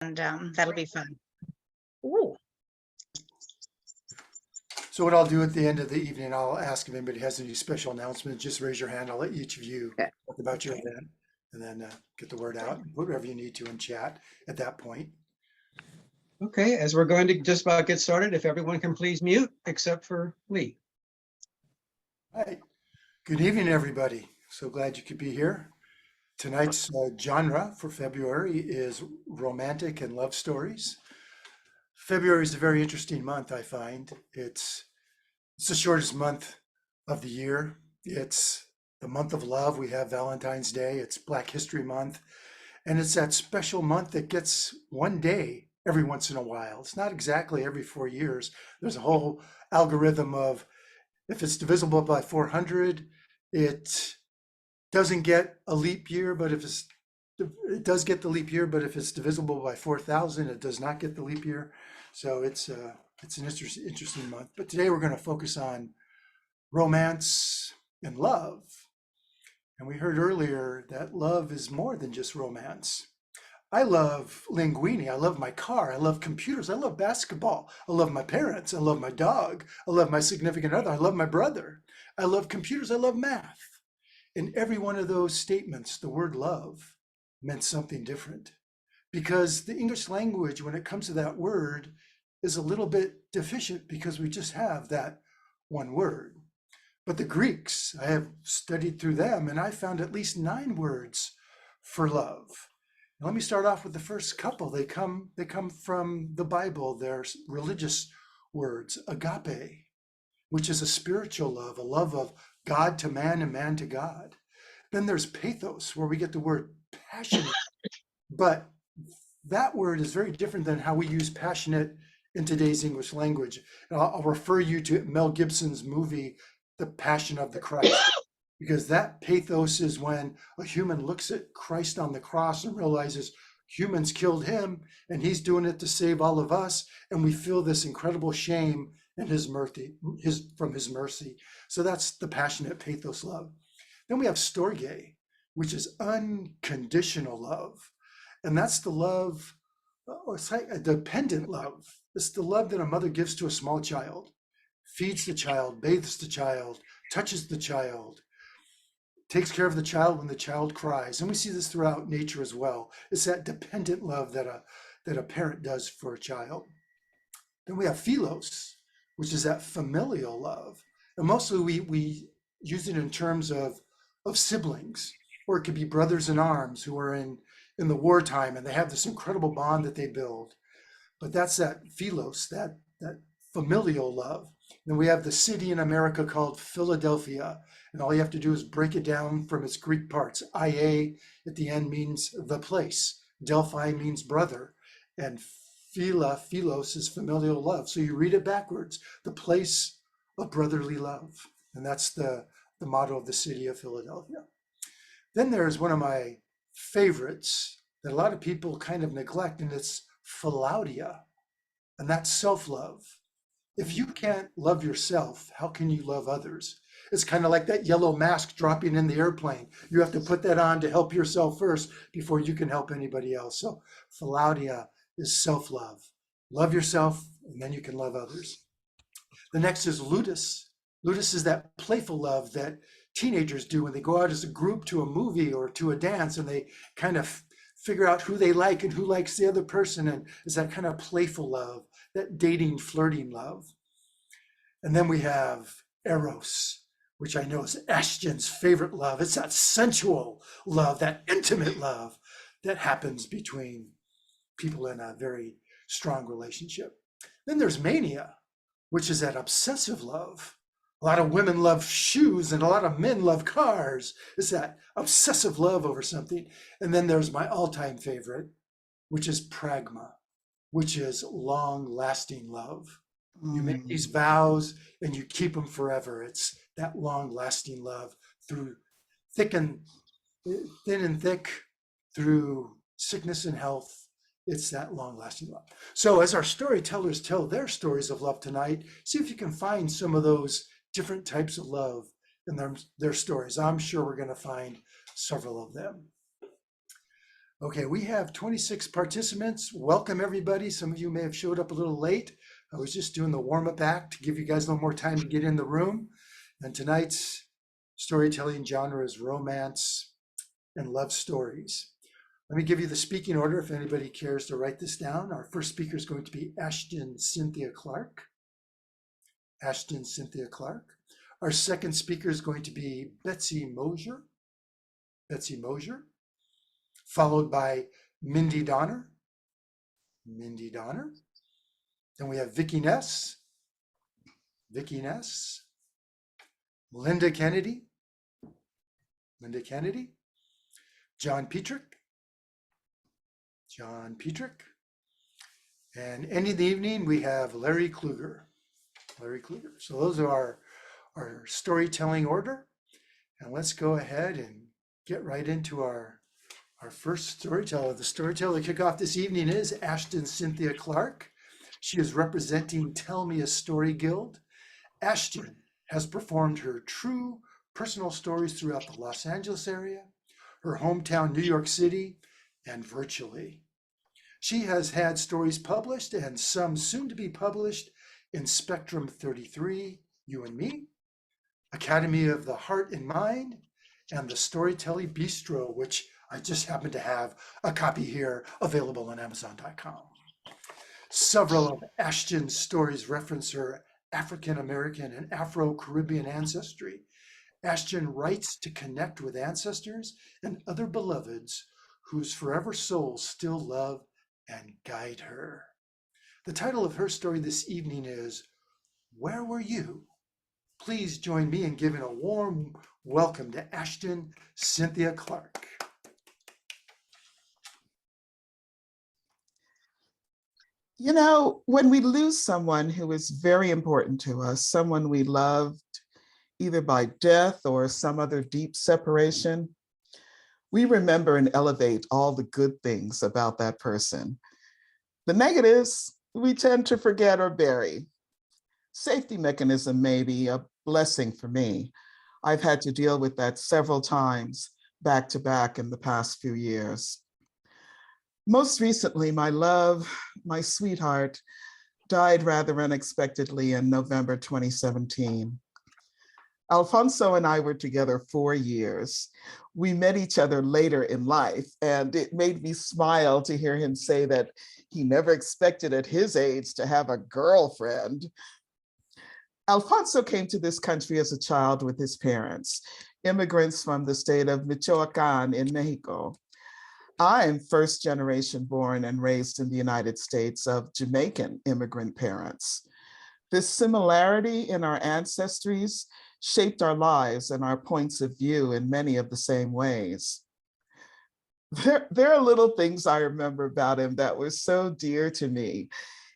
and that'll be fun. Ooh. So what I'll do at the end of the evening, I'll ask if anybody has any special announcements. Just raise your hand. I'll let each of you Okay. talk about your event and then get the word out, whatever you need to in chat at that point. Okay, as we're going to just about get started, if everyone can please mute except for Lee. All right. Good evening, everybody. So glad you could be here. Tonight's genre for February is romantic and love stories. February is a very interesting month, I find. It's the shortest month of the year. It's the month of love. We have Valentine's Day. It's Black History Month. And it's that special month that gets one day every once in a while. It's not exactly every 4 years. There's a whole algorithm of if it's divisible by 400, it doesn't get a leap year, but it does get the leap year, but if it's divisible by 4,000, it does not get the leap year. So it's an interesting month. But today we're going to focus on romance and love. And we heard earlier that love is more than just romance. I love linguini. I love my car. I love computers. I love basketball. I love my parents. I love my dog. I love my significant other. I love my brother. I love computers. I love math. In every one of those statements, the word love meant something different because the English language, when it comes to that word, is a little bit deficient because we just have that one word. But the Greeks, I have studied through them and I found at least 9 words for love. Now, let me start off with the first couple. They come from the Bible. They're religious words. Agape, which is a spiritual love, a love of God to man and man to God. Then there's pathos, where we get the word passionate. But that word is very different than how we use passionate in today's English language. And I'll refer you to Mel Gibson's movie, The Passion of the Christ, because that pathos is when a human looks at Christ on the cross and realizes humans killed him and he's doing it to save all of us. And we feel this incredible shame and his mercy, from his mercy. So that's the passionate pathos love. Then we have storge, which is unconditional love. And that's the love, it's like a dependent love. It's the love that a mother gives to a small child, feeds the child, bathes the child, touches the child, takes care of the child when the child cries. And we see this throughout nature as well. It's that dependent love that a parent does for a child. Then we have philos, which is that familial love. And mostly we use it in terms of siblings, or it could be brothers in arms who are in the wartime and they have this incredible bond that they build. But that's that philos, that familial love. Then we have the city in America called Philadelphia. And all you have to do is break it down from its Greek parts. IA at the end means the place. Delphi means brother. And philos is familial love. So you read it backwards, the place of brotherly love. And that's the motto of the city of Philadelphia. Then there's one of my favorites that a lot of people kind of neglect, and it's philautia, and that's self-love. If you can't love yourself, how can you love others? It's kind of like that yellow mask dropping in the airplane. You have to put that on to help yourself first before you can help anybody else. So philautia is self-love. Love yourself, and then you can love others. The next is ludus. Ludus is that playful love that teenagers do when they go out as a group to a movie or to a dance, and they kind of figure out who they like and who likes the other person. And it's that kind of playful love, that dating, flirting love. And then we have eros, which I know is Ashton's favorite love. It's that sensual love, that intimate love that happens between people in a very strong relationship. Then there's mania, which is that obsessive love. A lot of women love shoes and a lot of men love cars. It's that obsessive love over something. And then there's my all-time favorite, which is pragma, which is long-lasting love. You make these vows and you keep them forever. It's that long-lasting love through thin and thick, through sickness and health. It's that long-lasting love. So as our storytellers tell their stories of love tonight, see if you can find some of those different types of love in their stories. I'm sure we're going to find several of them. Okay, we have 26 participants. Welcome, everybody. Some of you may have showed up a little late. I was just doing the warm-up act to give you guys a little more time to get in the room. And tonight's storytelling genre is romance and love stories. Let me give you the speaking order if anybody cares to write this down. Our first speaker is going to be Ashton Cynthia Clark. Ashton Cynthia Clark. Our second speaker is going to be Betsy Mosier. Betsy Mosier. Followed by Mindy Donner. Mindy Donner. Then we have Vicki Ness. Vicki Ness. Linda Kennedy. Linda Kennedy. John Petrick. John Petrick. And ending the evening, we have Larry Kluger. Larry Kluger. So those are our storytelling order. And let's go ahead and get right into our first storyteller. The storyteller to kick off this evening is Ashton Cynthia Clark. She is representing Tell Me a Story Guild. Ashton has performed her true personal stories throughout the Los Angeles area, her hometown, New York City, and virtually. She has had stories published and some soon to be published in Spectrum 33, You and Me, Academy of the Heart and Mind, and the Storytelling Bistro, which I just happen to have a copy here available on Amazon.com. Several of Ashton's stories reference her African-American and Afro-Caribbean ancestry. Ashton writes to connect with ancestors and other beloveds whose forever souls still love and guide her. The title of her story this evening is Where Were You? Please join me in giving a warm welcome to Ashton Cynthia Clark. You know, when we lose someone who is very important to us, someone we loved either by death or some other deep separation, we remember and elevate all the good things about that person. The negatives, we tend to forget or bury. Safety mechanism may be a blessing for me. I've had to deal with that several times back to back in the past few years. Most recently, my love, my sweetheart, died rather unexpectedly in November 2017. Alfonso and I were together 4 years. We met each other later in life, and it made me smile to hear him say that he never expected at his age to have a girlfriend. Alfonso came to this country as a child with his parents, immigrants from the state of Michoacan in Mexico. I'm first generation born and raised in the United States of Jamaican immigrant parents. This similarity in our ancestries shaped our lives and our points of view in many of the same ways. There are little things I remember about him that were so dear to me.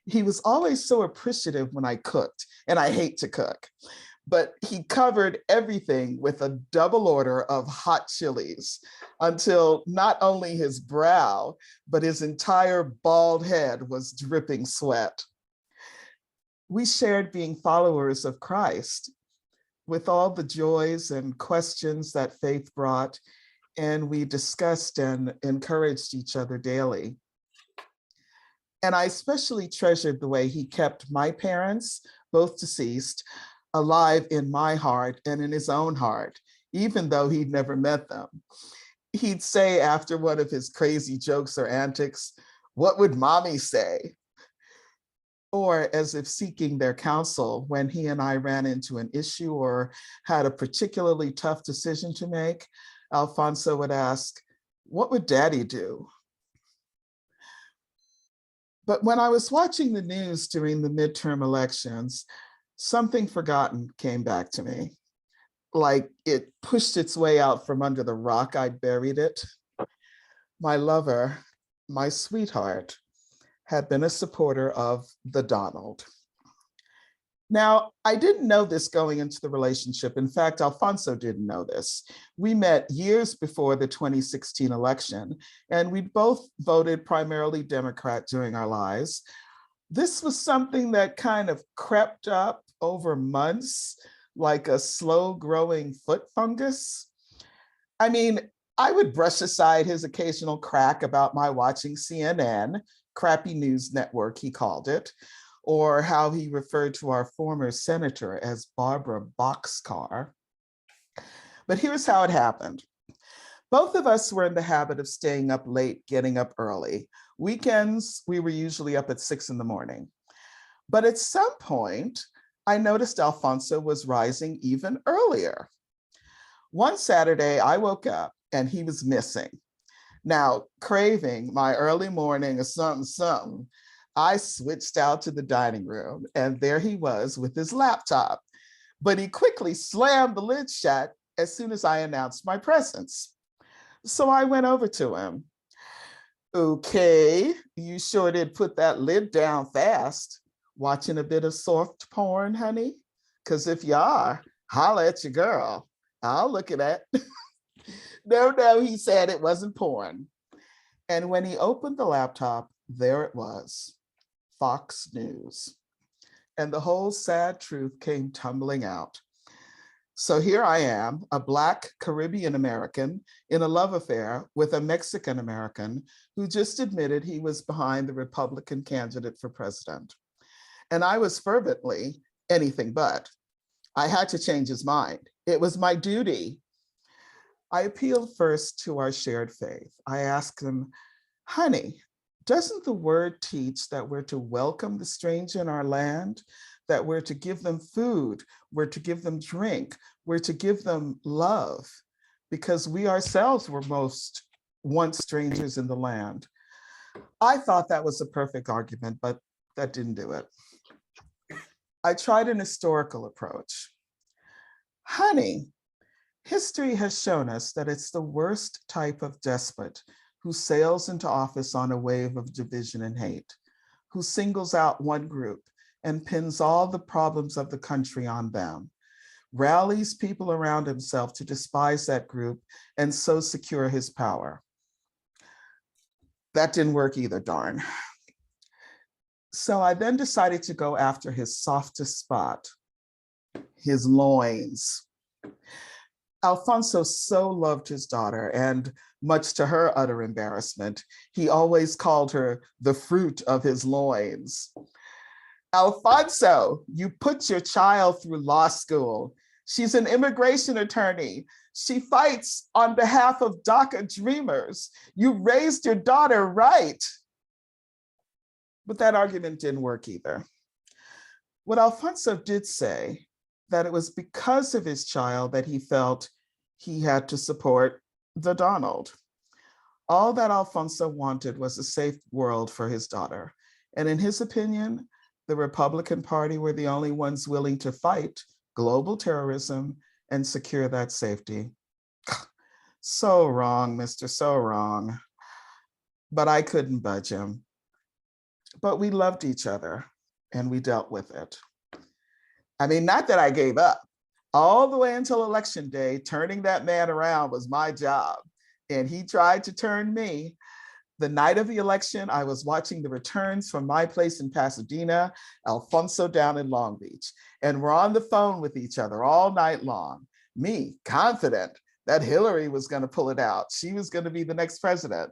He was always so appreciative when I cooked, and I hate to cook, but he covered everything with a double order of hot chilies until not only his brow, but his entire bald head was dripping sweat. We shared being followers of Christ with all the joys and questions that faith brought, and we discussed and encouraged each other daily. And I especially treasured the way he kept my parents, both deceased, alive in my heart and in his own heart, even though he'd never met them. He'd say after one of his crazy jokes or antics, "What would mommy say?" Or as if seeking their counsel when he and I ran into an issue or had a particularly tough decision to make, Alfonso would ask, "What would daddy do?" But when I was watching the news during the midterm elections, something forgotten came back to me. Like it pushed its way out from under the rock I'd buried it. My lover, my sweetheart, had been a supporter of the Donald. Now, I didn't know this going into the relationship. In fact, Alfonso didn't know this. We met years before the 2016 election, and we both voted primarily Democrat during our lives. This was something that kind of crept up over months, like a slow growing foot fungus. I mean, I would brush aside his occasional crack about my watching CNN, crappy news network, he called it, or how he referred to our former senator as Barbara Boxcar. But here's how it happened. Both of us were in the habit of staying up late, getting up early. Weekends, we were usually up at 6 in the morning. But at some point, I noticed Alfonso was rising even earlier. One Saturday, I woke up and he was missing. Now, craving my early morning or something, I switched out to the dining room and there he was with his laptop. But he quickly slammed the lid shut as soon as I announced my presence. So I went over to him. Okay, you sure did put that lid down fast. Watching a bit of soft porn, honey? Because if you are, holla at your girl. I'll look at it. No, he said it wasn't porn. And when he opened the laptop, there it was, Fox News. And the whole sad truth came tumbling out. So here I am, a Black Caribbean American in a love affair with a Mexican American who just admitted he was behind the Republican candidate for president. And I was fervently anything but. I had to change his mind. It was my duty. I appealed first to our shared faith. I asked him, honey, doesn't the word teach that we're to welcome the stranger in our land, that we're to give them food, we're to give them drink, we're to give them love, because we ourselves were once strangers in the land? I thought that was a perfect argument, but that didn't do it. I tried an historical approach. Honey, history has shown us that it's the worst type of despot who sails into office on a wave of division and hate, who singles out one group and pins all the problems of the country on them, rallies people around himself to despise that group and so secure his power. That didn't work either, darn. So I then decided to go after his softest spot, his loins. Alfonso so loved his daughter, and much to her utter embarrassment, he always called her the fruit of his loins. Alfonso, you put your child through law school. She's an immigration attorney. She fights on behalf of DACA dreamers. You raised your daughter right. But that argument didn't work either. What Alfonso did say, that it was because of his child that he felt he had to support the Donald. All that Alfonso wanted was a safe world for his daughter. And in his opinion, the Republican Party were the only ones willing to fight global terrorism and secure that safety. So wrong, Mr. So wrong. But I couldn't budge him. But we loved each other and we dealt with it. I mean, not that I gave up. All the way until election day, turning that man around was my job. And he tried to turn me. The night of the election, I was watching the returns from my place in Pasadena, Alfonso down in Long Beach. And we're on the phone with each other all night long. Me, confident that Hillary was going to pull it out. She was going to be the next president.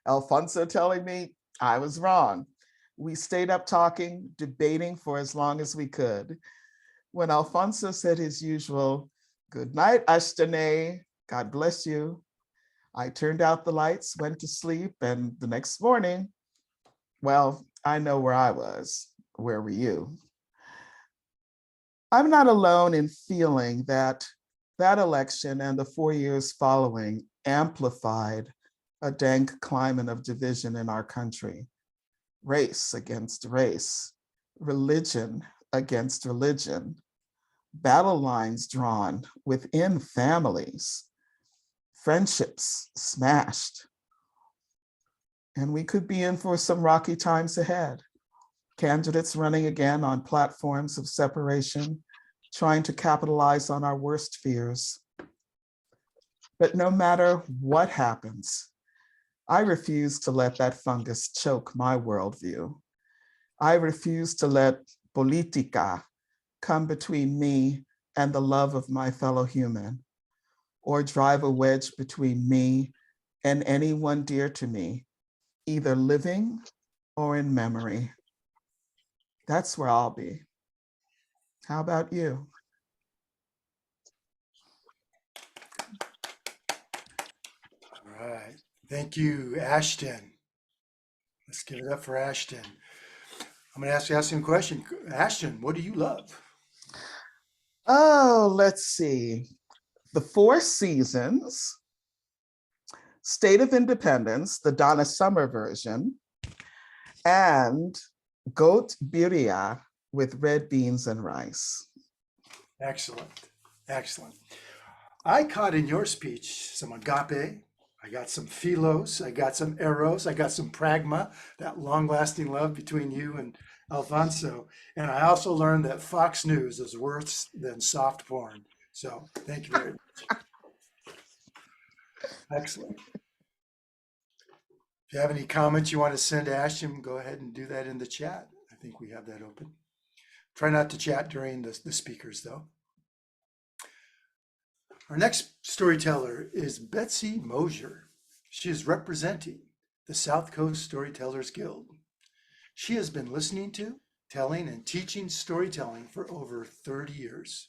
Alfonso telling me I was wrong. We stayed up talking, debating for as long as we could. When Alfonso said his usual, "Good night, Ashtane, God bless you," I turned out the lights, went to sleep, and the next morning, well, I know where I was. Where were you? I'm not alone in feeling that that election and the 4 years following amplified a dank climate of division in our country. Race against race, religion against religion, battle lines drawn within families, friendships smashed. And we could be in for some rocky times ahead. Candidates running again on platforms of separation, trying to capitalize on our worst fears. But no matter what happens, I refuse to let that fungus choke my worldview. I refuse to let politica come between me and the love of my fellow human. or drive a wedge between me and anyone dear to me, either living or in memory. That's where I'll be. How about you? All right. Thank you, Ashton. Let's give it up for Ashton. I'm going to ask you a question. Ashton, what do you love? Oh, let's see. The Four Seasons, State of Independence, the Donna Summer version, and goat birria with red beans and rice. Excellent. Excellent. I caught in your speech some agape. I got some philos. I got some eros. I got some pragma, that long-lasting love between you and Alfonso. And I also learned that Fox News is worse than soft porn. So thank you very much. Excellent. If you have any comments you want to send to Ashton, go ahead and do that in the chat. I think we have that open. Try not to chat during the speakers, though. Our next storyteller is Betsy Mosier. She is representing the South Coast Storytellers Guild. She has been listening to, telling, and teaching storytelling for over 30 years.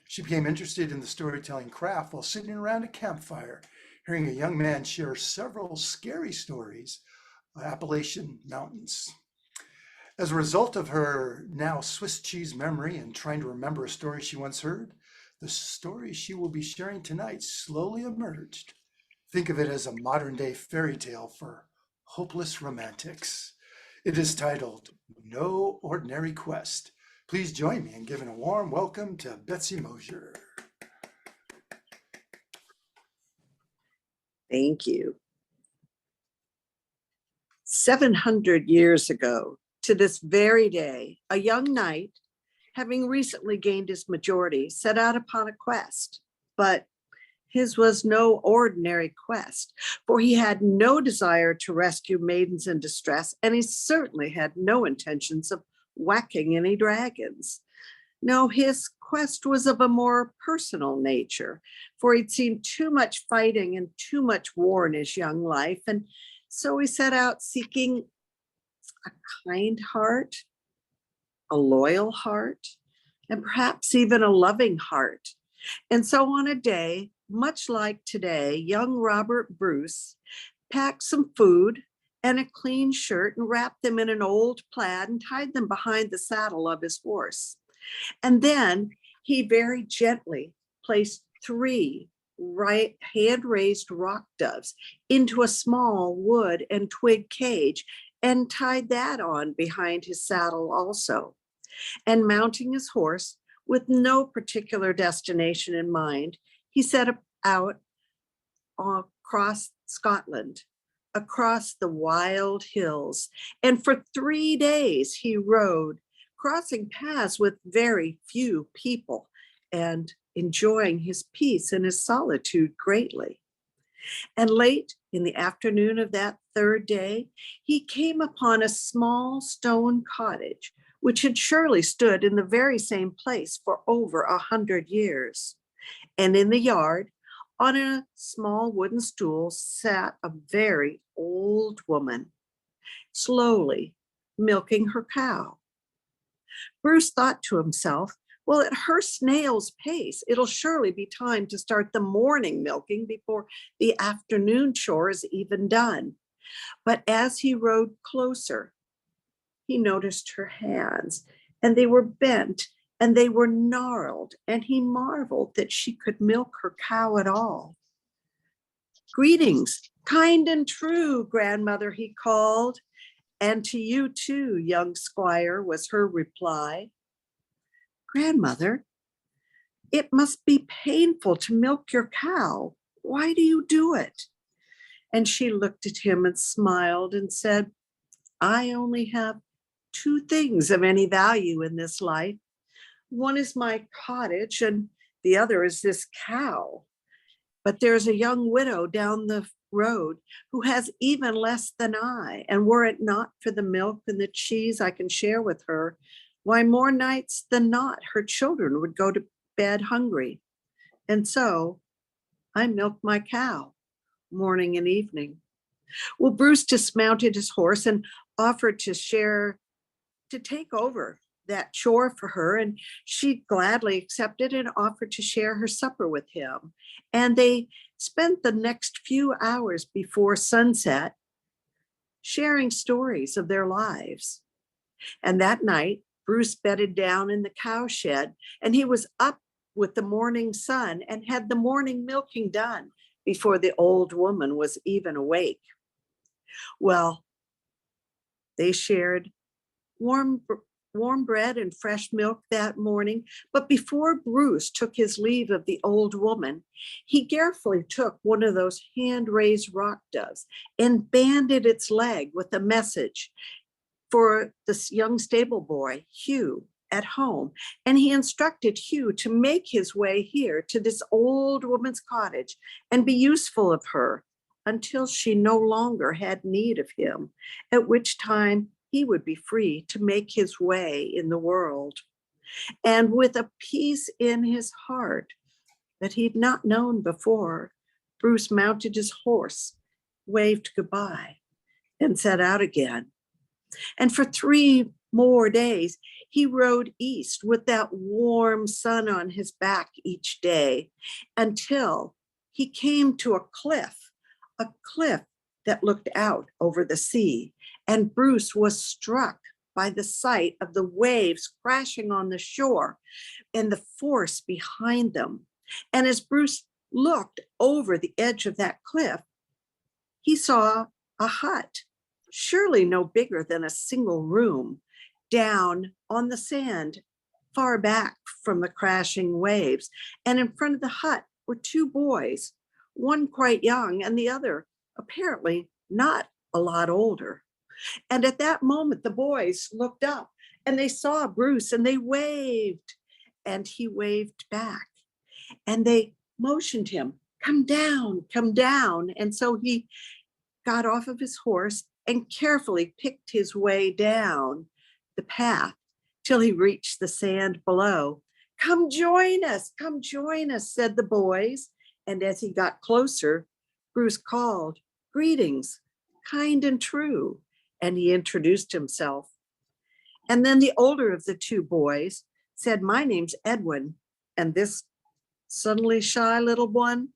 She became interested in the storytelling craft while sitting around a campfire, hearing a young man share several scary stories of Appalachian mountains. As a result of her now Swiss cheese memory and trying to remember a story she once heard, the story she will be sharing tonight slowly emerged. Think of it as a modern day fairy tale for hopeless romantics. It is titled No Ordinary Quest. Please join me in giving a warm welcome to Betsy Mosier. Thank you. 700 years ago, to this very day, a young knight, having recently gained his majority, set out upon a quest. But his was no ordinary quest, for he had no desire to rescue maidens in distress, and he certainly had no intentions of whacking any dragons. No, his quest was of a more personal nature, for he'd seen too much fighting and too much war in his young life, and so he set out seeking a kind heart, a loyal heart, and perhaps even a loving heart. And so on a day, much like today, young Robert Bruce packed some food and a clean shirt and wrapped them in an old plaid and tied them behind the saddle of his horse. And then he very gently placed 3 hand-raised rock doves into a small wood and twig cage and tied that on behind his saddle also. And mounting his horse with no particular destination in mind, he set out across Scotland, across the wild hills. And for 3 days he rode, crossing paths with very few people and enjoying his peace and his solitude greatly. And late in the afternoon of that 3rd day, he came upon a small stone cottage, which had surely stood in the very same place for over 100 years. And in the yard, on a small wooden stool, sat a very old woman, slowly milking her cow. Bruce thought to himself, well, at her snail's pace, it'll surely be time to start the morning milking before the afternoon chore is even done. But as he rode closer, he noticed her hands, and they were bent and they were gnarled, and he marveled that she could milk her cow at all. Greetings, kind and true, grandmother, he called. And to you too, young squire, was her reply. Grandmother, it must be painful to milk your cow. Why do you do it? And she looked at him and smiled and said, I only have 2 things of any value in this life. One is my cottage and the other is this cow. But there's a young widow down the road who has even less than I, and were it not for the milk and the cheese I can share with her, why, more nights than not, her children would go to bed hungry. And so I milk my cow morning and evening. Well, Bruce dismounted his horse and offered to take over that chore for her, and she gladly accepted and offered to share her supper with him. And they spent the next few hours before sunset sharing stories of their lives. And that night, Bruce bedded down in the cowshed, and he was up with the morning sun and had the morning milking done before the old woman was even awake. Well, they shared warm bread and fresh milk that morning. But before Bruce took his leave of the old woman, he carefully took one of those hand-raised rock doves and banded its leg with a message for this young stable boy, Hugh, at home. And he instructed Hugh to make his way here to this old woman's cottage and be useful of her until she no longer had need of him, at which time he would be free to make his way in the world. And with a peace in his heart that he'd not known before, Bruce mounted his horse, waved goodbye, and set out again. And for 3 more days, he rode east with that warm sun on his back each day until he came to a cliff that looked out over the sea. And Bruce was struck by the sight of the waves crashing on the shore and the force behind them. And as Bruce looked over the edge of that cliff, he saw a hut, surely no bigger than a single room, down on the sand, far back from the crashing waves. And in front of the hut were 2 boys, one quite young and the other apparently not a lot older. And at that moment, the boys looked up and they saw Bruce and they waved, and he waved back. And they motioned him, come down, come down. And so he got off of his horse and carefully picked his way down the path till he reached the sand below. Come join us, said the boys. And as he got closer, Bruce called, greetings, kind and true. And he introduced himself. And then the older of the 2 boys said, my name's Edwin. And this suddenly shy little one,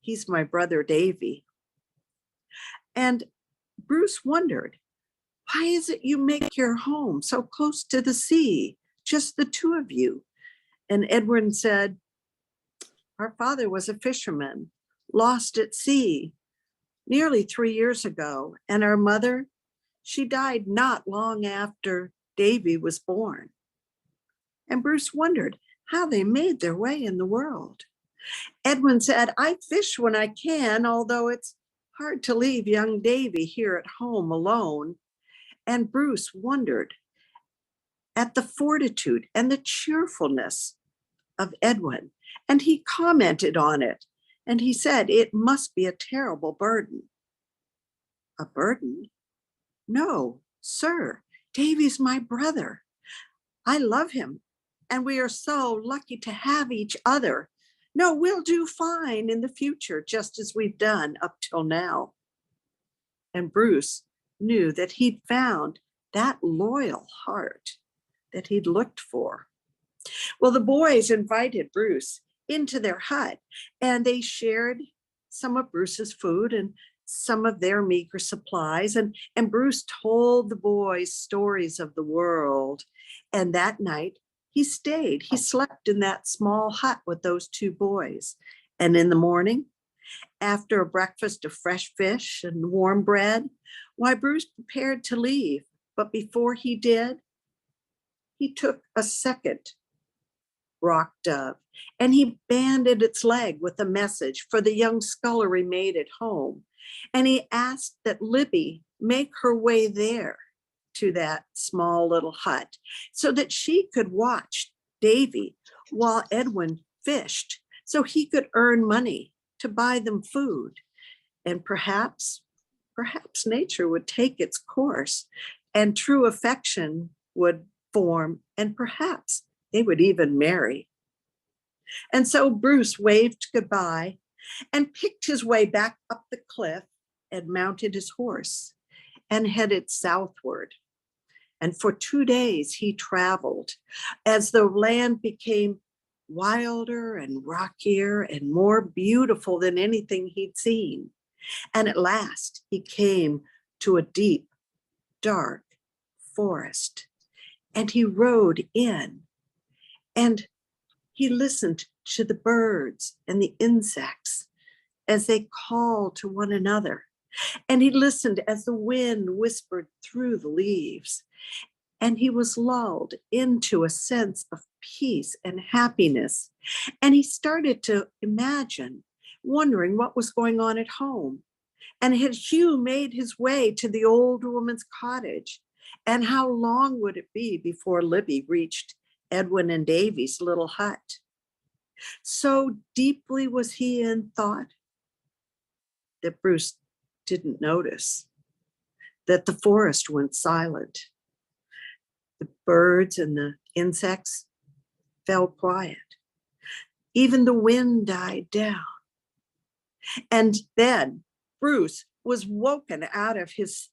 he's my brother Davy. And Bruce wondered, why is it you make your home so close to the sea, just the 2 of you? And Edwin said, our father was a fisherman, lost at sea nearly 3 years ago. And our mother, she died not long after Davy was born. And Bruce wondered how they made their way in the world. Edwin said, I fish when I can, although it's hard to leave young Davy here at home alone. And Bruce wondered at the fortitude and the cheerfulness of Edwin. And he commented on it. And he said, it must be a terrible burden. A burden? No, sir, Davy's my brother. I love him, and we are so lucky to have each other. No, we'll do fine in the future, just as we've done up till now. And Bruce knew that he'd found that loyal heart that he'd looked for. Well, the boys invited Bruce into their hut, and they shared some of Bruce's food and some of their meager supplies. And Bruce told the boys stories of the world. And that night he stayed. He slept in that small hut with those 2 boys. And in the morning, after a breakfast of fresh fish and warm bread, why, Bruce prepared to leave. But before he did, he took a second rock dove and he banded its leg with a message for the young scullery maid at home. And he asked that Libby make her way there to that small little hut so that she could watch Davy while Edwin fished, so he could earn money to buy them food. And perhaps nature would take its course and true affection would form, and perhaps they would even marry. And so Bruce waved goodbye, and picked his way back up the cliff and mounted his horse and headed southward. And for 2 days he traveled as the land became wilder and rockier and more beautiful than anything he'd seen. And at last he came to a deep, dark forest, and he rode in, and he listened to the birds and the insects as they called to one another. And he listened as the wind whispered through the leaves. And he was lulled into a sense of peace and happiness. And he started to imagine, wondering what was going on at home. And had Hugh made his way to the old woman's cottage? And how long would it be before Libby reached Edwin and Davy's little hut? So deeply was he in thought that Bruce didn't notice that the forest went silent. The birds and the insects fell quiet. Even the wind died down. And then Bruce was woken out of his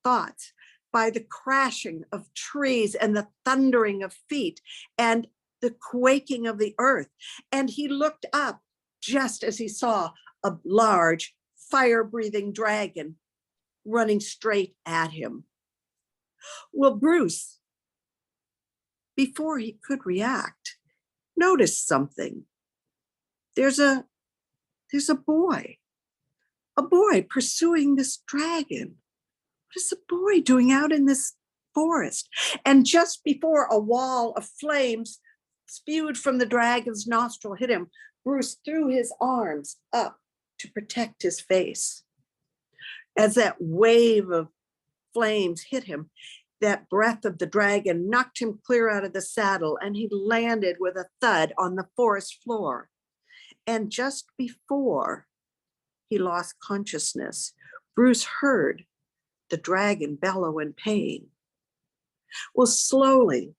thoughts by the crashing of trees and the thundering of feet and the quaking of the earth. And he looked up just as he saw a large fire-breathing dragon running straight at him. Well, Bruce, before he could react, noticed something. There's a boy pursuing this dragon. What is the boy doing out in this forest? And just before a wall of flames spewed from the dragon's nostril hit him, Bruce threw his arms up to protect his face. As that wave of flames hit him, that breath of the dragon knocked him clear out of the saddle, and he landed with a thud on the forest floor. And just before he lost consciousness, Bruce heard the dragon bellow in pain. Well, slowly,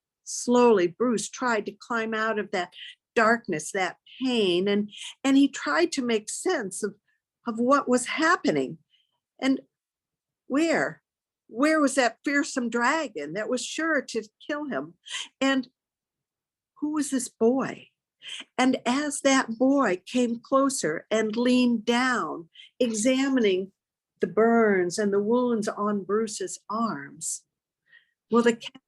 Bruce tried to climb out of that darkness, that pain, and he tried to make sense of what was happening. And where was that fearsome dragon that was sure to kill him? And who was this boy? And as that boy came closer and leaned down, examining the burns and the wounds on Bruce's arms, well, the cap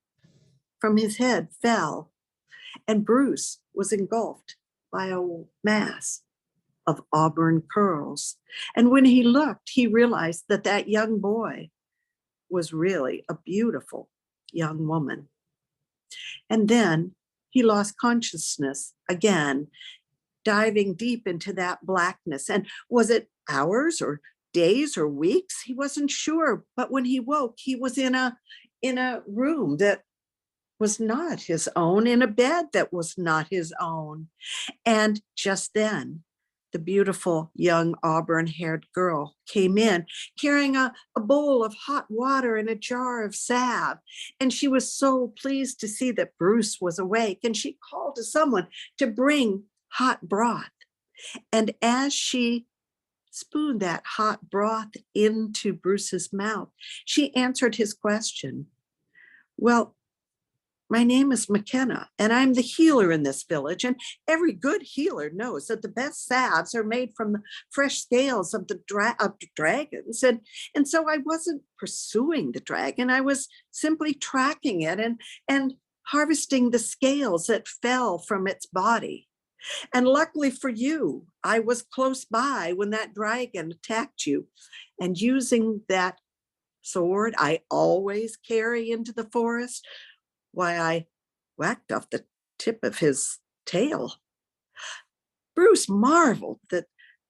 from his head fell, and Bruce was engulfed by a mass of auburn curls. And when he looked, he realized that that young boy was really a beautiful young woman. And then he lost consciousness again, diving deep into that blackness. And was it hours or days or weeks? He wasn't sure. But when he woke, he was in a room that was not his own, in a bed that was not his own. And just then, the beautiful young auburn-haired girl came in carrying a bowl of hot water and a jar of salve. And she was so pleased to see that Bruce was awake, and she called to someone to bring hot broth. And as she spooned that hot broth into Bruce's mouth, she answered his question. Well, my name is McKenna, and I'm the healer in this village. And every good healer knows that the best salves are made from the fresh scales of the dragons. And so I wasn't pursuing the dragon. I was simply tracking it and harvesting the scales that fell from its body. And luckily for you, I was close by when that dragon attacked you. And using that sword I always carry into the forest, why, I whacked off the tip of his tail. Bruce marveled that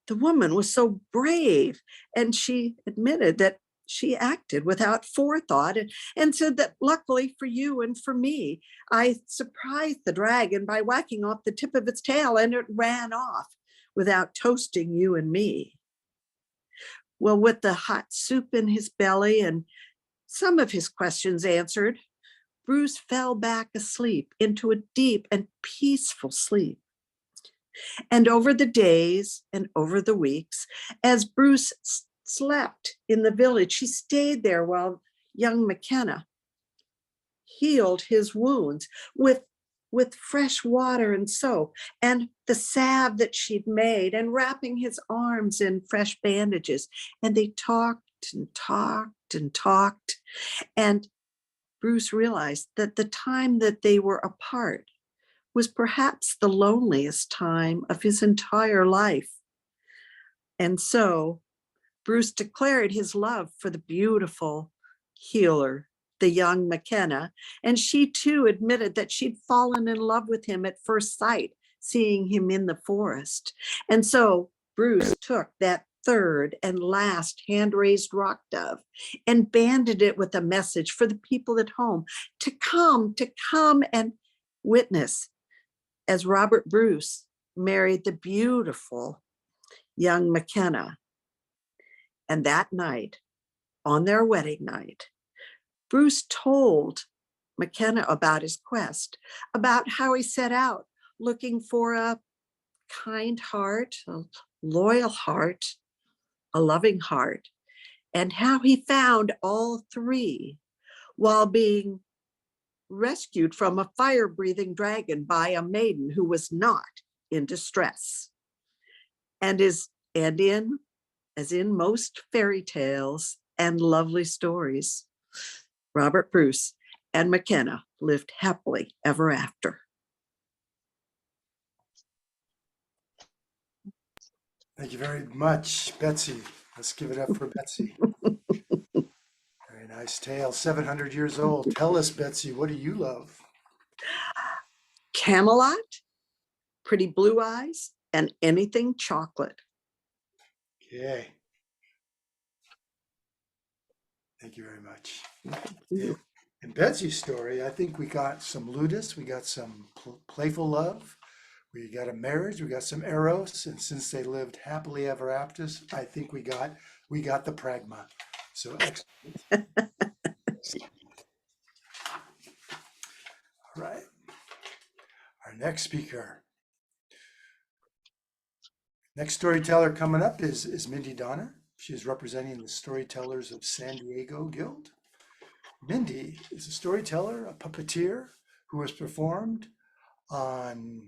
the woman was so brave, and she admitted that she acted without forethought, and said that luckily for you and for me, I surprised the dragon by whacking off the tip of its tail, and it ran off without toasting you and me. Well, with the hot soup in his belly and some of his questions answered, Bruce fell back asleep into a deep and peaceful sleep. And over the days and over the weeks, as Bruce slept in the village, he stayed there while young McKenna healed his wounds with fresh water and soap and the salve that she'd made, and wrapping his arms in fresh bandages. And they talked and talked and talked. And Bruce realized that the time that they were apart was perhaps the loneliest time of his entire life. And so Bruce declared his love for the beautiful healer, the young McKenna, and she too admitted that she'd fallen in love with him at first sight, seeing him in the forest. And so Bruce took that third and last hand-raised rock dove and banded it with a message for the people at home to come and witness as Robert Bruce married the beautiful young McKenna. And that night, on their wedding night, Bruce told McKenna about his quest, about how he set out looking for a kind heart, a loyal heart, a loving heart, and how he found all three while being rescued from a fire-breathing dragon by a maiden who was not in distress. As in most fairy tales and lovely stories, Robert Bruce and McKenna lived happily ever after. Thank you very much, Betsy. Let's give it up for Betsy. Very nice tale, 700 years old. Tell us, Betsy, what do you love? Camelot, Pretty Blue Eyes, and anything chocolate. Okay. Thank you very much. You. In Betsy's story, I think we got some ludus, we got some playful love, we got a marriage, we got some eros, and since they lived happily ever after, I think we got the pragma. So excellent. All right. Our next speaker. Next storyteller coming up is Mindy Donner. She is representing the Storytellers of San Diego Guild. Mindy is a storyteller, a puppeteer who has performed on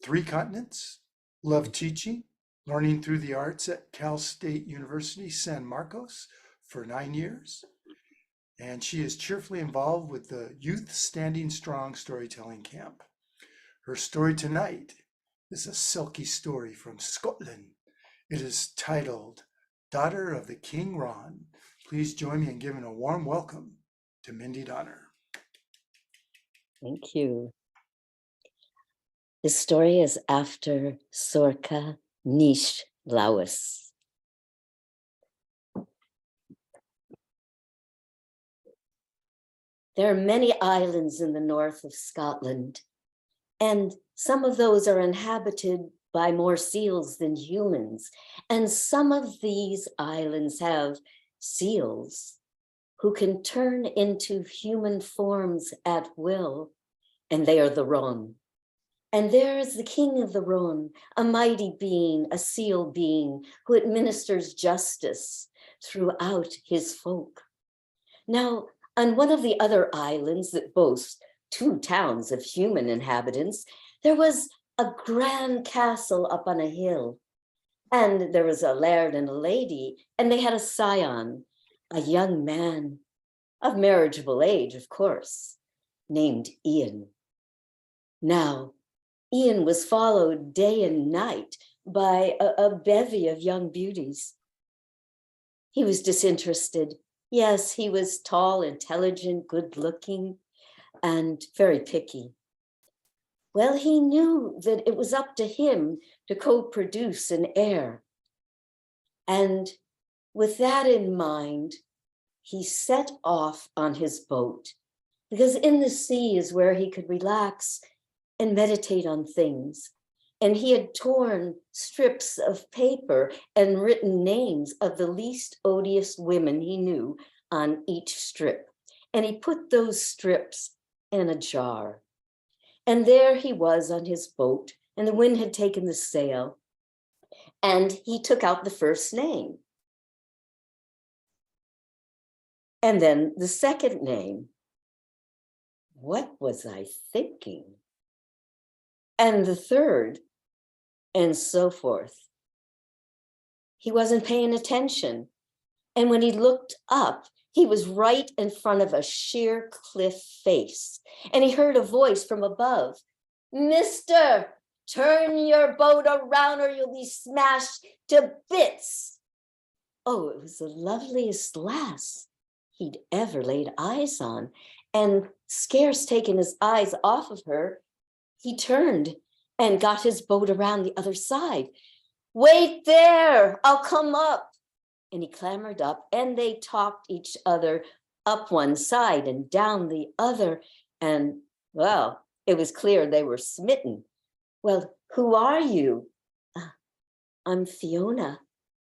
3 continents, loved teaching, learning through the arts at Cal State University, San Marcos for 9 years. And she is cheerfully involved with the Youth Standing Strong Storytelling Camp. Her story tonight is a silky story from Scotland. It is titled, Daughter of the King Ron. Please join me in giving a warm welcome to Mindy Donner. Thank you. This story is after Sorka Nish Lawis. There are many islands in the north of Scotland, and some of those are inhabited by more seals than humans. And some of these islands have seals who can turn into human forms at will, and they are the Ron. And there is the king of the Ron, a mighty being, a seal being, who administers justice throughout his folk. Now, on one of the other islands that boasts 2 towns of human inhabitants, there was a grand castle up on a hill. And there was a laird and a lady, and they had a scion, a young man of marriageable age, of course, named Ian. Now, Ian was followed day and night by a bevy of young beauties. He was disinterested. Yes, he was tall, intelligent, good-looking, and very picky. Well, he knew that it was up to him to co-produce an heir. And with that in mind, he set off on his boat, because in the sea is where he could relax and meditate on things. And he had torn strips of paper and written names of the least odious women he knew on each strip. And he put those strips in a jar. And there he was on his boat, and the wind had taken the sail, and he took out the first name. And then the second name. What was I thinking? And the third, and so forth. He wasn't paying attention. And when he looked up, he was right in front of a sheer cliff face. And he heard a voice from above. Mister, turn your boat around or you'll be smashed to bits. Oh, it was the loveliest lass he'd ever laid eyes on. And scarce taking his eyes off of her, he turned and got his boat around the other side. Wait there, I'll come up. And he clambered up, and they talked each other up one side and down the other. And well, it was clear they were smitten. Well, who are you? I'm Fiona.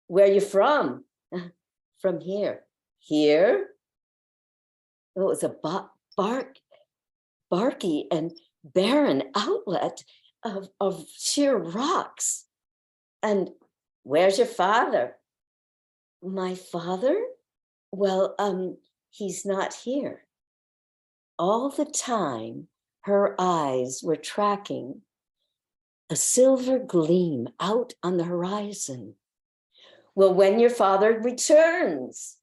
Where you from? From here. Here? It was a barky and barren outlet of sheer rocks. And where's your father? My father? Well, he's not here. All the time, her eyes were tracking a silver gleam out on the horizon. Well, when your father returns?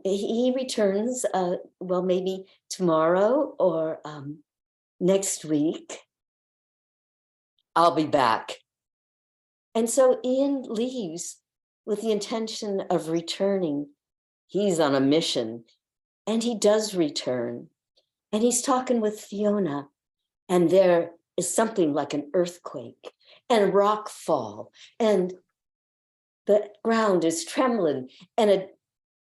He returns, well, maybe tomorrow or next week. I'll be back. And so Ian leaves with the intention of returning. He's on a mission, and he does return. And he's talking with Fiona, and there is something like an earthquake and rock fall, and the ground is trembling, and a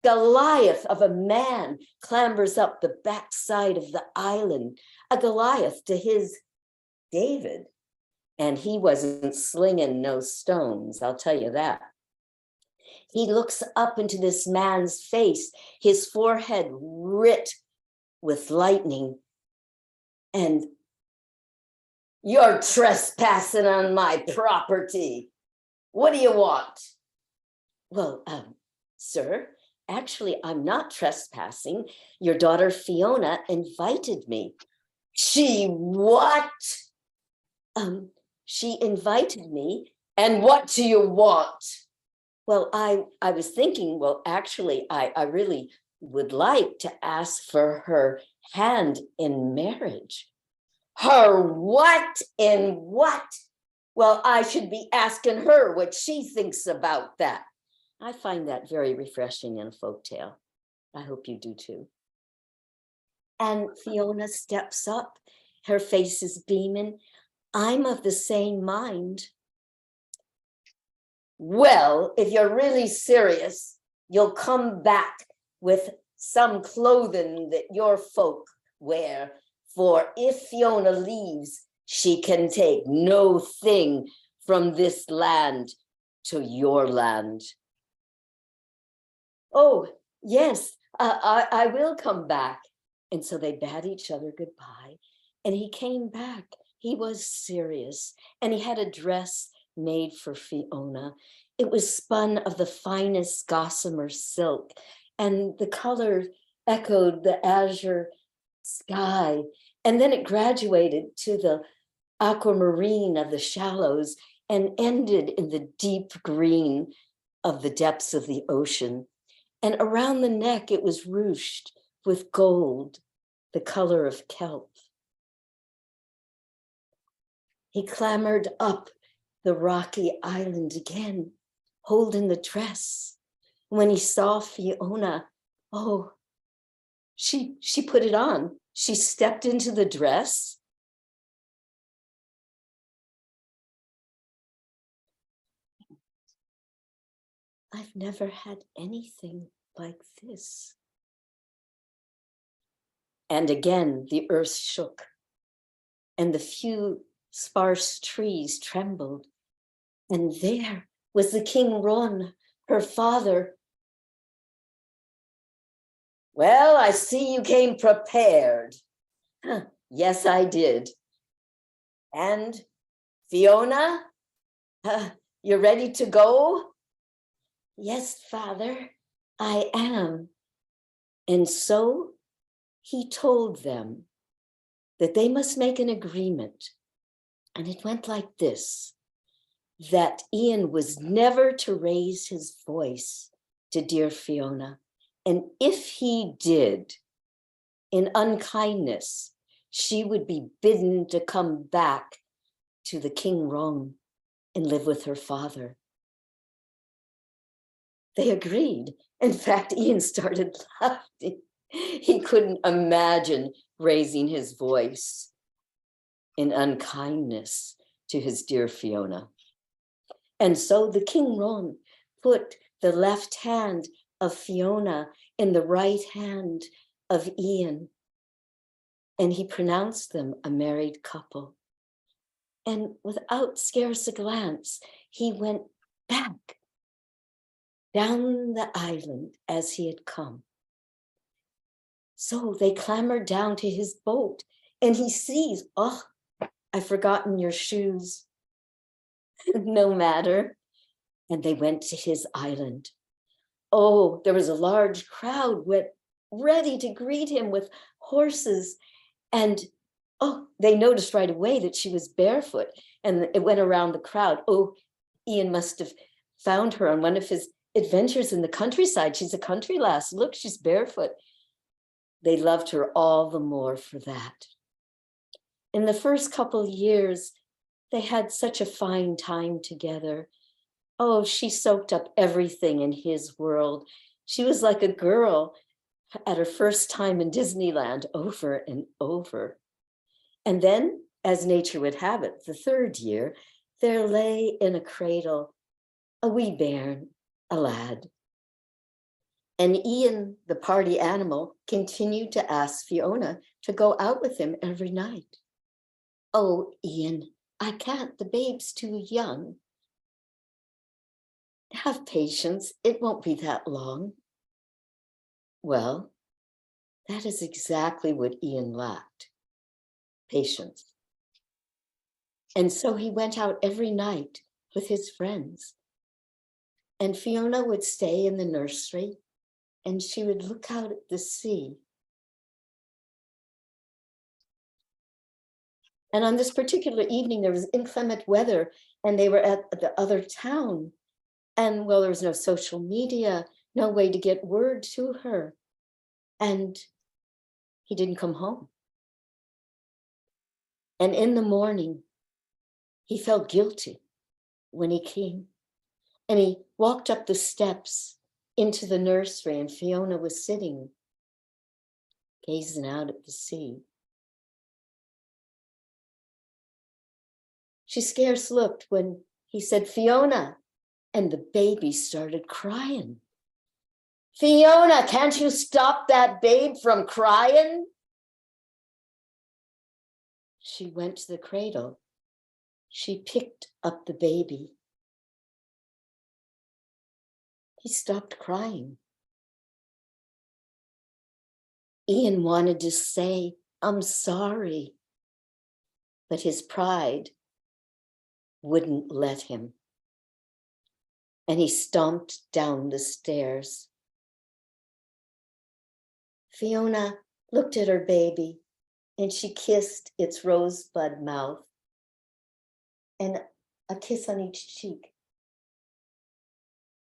Goliath of a man clambers up the backside of the island, a Goliath to his David. And he wasn't slinging no stones, I'll tell you that. He looks up into this man's face, his forehead writ with lightning. And you're trespassing on my property. What do you want? Well, sir, actually, I'm not trespassing. Your daughter Fiona invited me. She what? She invited me. And what do you want? Well, I was thinking, well, actually, I really would like to ask for her hand in marriage. Her what in what? Well, I should be asking her what she thinks about that. I find that very refreshing in a folktale. I hope you do too. And Fiona steps up. Her face is beaming. I'm of the same mind. Well, if you're really serious, you'll come back with some clothing that your folk wear. For if Fiona leaves, she can take no thing from this land to your land. Oh, yes, I will come back. And so they bade each other goodbye. And he came back. He was serious. And he had a dress made for Fiona. It was spun of the finest gossamer silk. And the color echoed the azure sky. And then it graduated to the aquamarine of the shallows and ended in the deep green of the depths of the ocean. And around the neck, it was ruched with gold, the color of kelp. He clambered up the rocky island again, holding the dress. When he saw Fiona, oh, she put it on. She stepped into the dress. I've never had anything like this. And again, the earth shook, and the few sparse trees trembled. And there was the King Ron, her father. Well, I see you came prepared. Yes, I did. And Fiona, you're ready to go? Yes, Father, I am. And so he told them that they must make an agreement. And it went like this, that Ian was never to raise his voice to dear Fiona. And if he did, in unkindness, she would be bidden to come back to the King Rome and live with her father. They agreed. In fact, Ian started laughing. He couldn't imagine raising his voice in unkindness to his dear Fiona. And so the King Rome put the left hand of Fiona in the right hand of Ian, and he pronounced them a married couple. And without scarce a glance, he went back down the island as he had come. So they clambered down to his boat, and he sees, oh, I've forgotten your shoes. No matter. And they went to his island. Oh, there was a large crowd ready to greet him with horses. And oh, they noticed right away that she was barefoot, and it went around the crowd. Oh, Ian must have found her on one of his adventures in the countryside. She's a country lass. Look, she's barefoot. They loved her all the more for that. In the first couple of years, they had such a fine time together. Oh, she soaked up everything in his world. She was like a girl at her first time in Disneyland, over and over. And then, as nature would have it, the third year, there lay in a cradle a wee bairn, a lad. And Ian, the party animal, continued to ask Fiona to go out with him every night. Oh, Ian, I can't, the babe's too young. Have patience, it won't be that long. Well, that is exactly what Ian lacked, patience. And so he went out every night with his friends. And Fiona would stay in the nursery, and she would look out at the sea. And on this particular evening, there was inclement weather, and they were at the other town. And well, there was no social media, no way to get word to her. And he didn't come home. And in the morning, he felt guilty when he came. And he walked up the steps into the nursery, and Fiona was sitting, gazing out at the sea. She scarce looked when he said, Fiona, and the baby started crying. Fiona, can't you stop that babe from crying? She went to the cradle. She picked up the baby. He stopped crying. Ian wanted to say, I'm sorry, but his pride wouldn't let him. And he stomped down the stairs. Fiona looked at her baby, and she kissed its rosebud mouth and a kiss on each cheek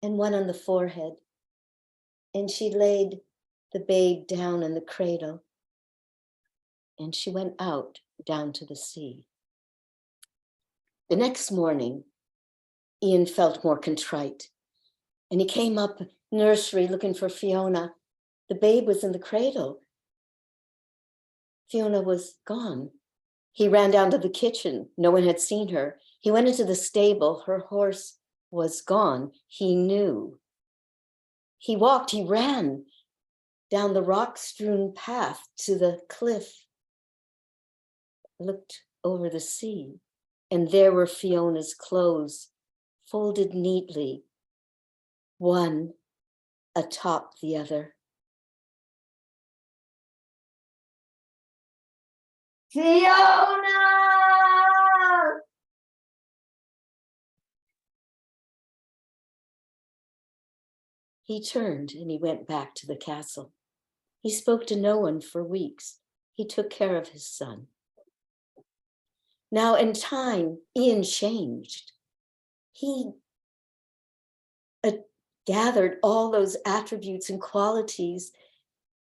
and one on the forehead. And she laid the babe down in the cradle, and she went out down to the sea. The next morning, Ian felt more contrite, and he came up nursery looking for Fiona. The babe was in the cradle. Fiona was gone. He ran down to the kitchen. No one had seen her. He went into the stable. Her horse was gone. He knew. He walked, he ran down the rock-strewn path to the cliff, looked over the sea, and there were Fiona's clothes, folded neatly, one atop the other. Fiona! He turned and he went back to the castle. He spoke to no one for weeks. He took care of his son. Now in time, Ian changed. He gathered all those attributes and qualities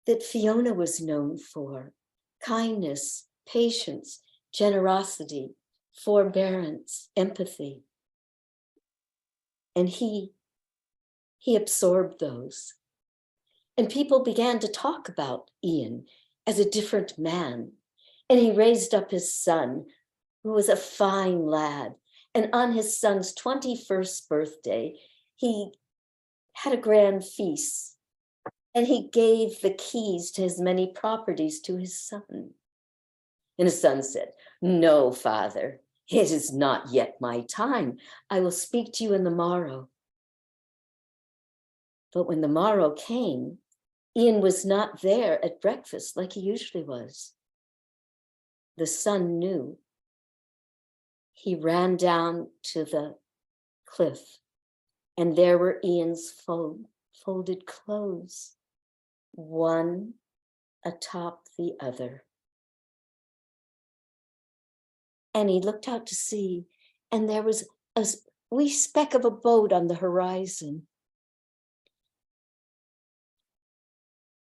that Fiona was known for: kindness, patience, generosity, forbearance, empathy. And he absorbed those. And people began to talk about Ian as a different man. And he raised up his son, who was a fine lad. And on his son's 21st birthday, he had a grand feast. And he gave the keys to his many properties to his son. And his son said, "No, father, it is not yet my time. I will speak to you in the morrow." But when the morrow came, Ian was not there at breakfast like he usually was. The son knew. He ran down to the cliff, and there were Ian's folded clothes, one atop the other. And he looked out to sea, and there was a wee speck of a boat on the horizon.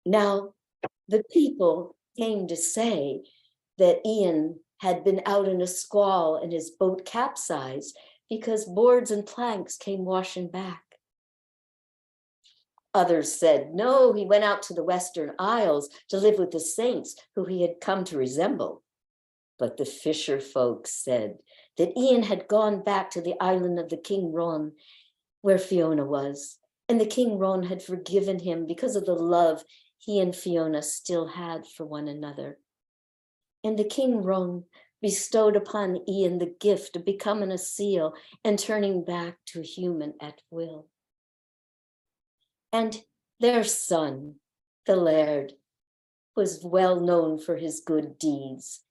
Now, the people came to say that Ian had been out in a squall and his boat capsized because boards and planks came washing back. Others said, no, he went out to the Western Isles to live with the saints who he had come to resemble. But the fisher folks said that Ian had gone back to the island of the King Ron, where Fiona was, and the King Ron had forgiven him because of the love he and Fiona still had for one another. And the King Ron bestowed upon Ian the gift of becoming a seal and turning back to human at will. And their son, the Laird, was well known for his good deeds,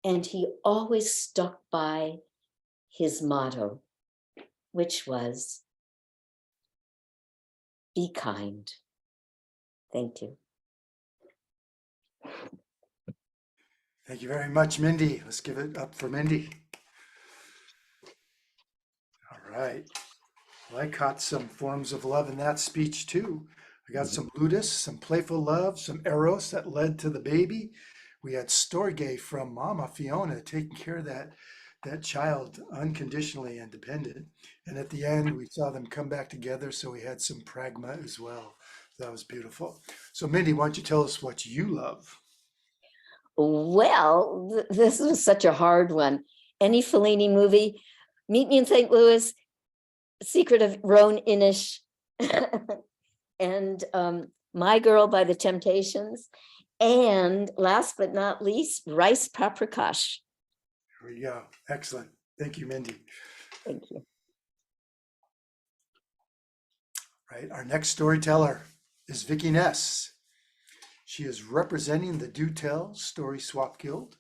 and he always stuck by his motto, which was, be kind. Thank you. Thank you very much, Mindy. Let's give it up for Mindy. All right. Well, I caught some forms of love in that speech too. I got some ludus, some playful love, some eros that led to the baby. We had storge from Mama Fiona taking care of that child unconditionally and dependent. And at the end, we saw them come back together. So we had some pragma as well. That was beautiful. So Mindy, why don't you tell us what you love? Well, this was such a hard one. Any Fellini movie, Meet Me in St. Louis, Secret of Roan Inish, and My Girl by the Temptations, and last but not least, Rice Paprikash. Here we go. Excellent. Thank you, Mindy. Thank you. Right. Our next storyteller is Vicki Ness. She is representing the Do Tell Story Swap Guild.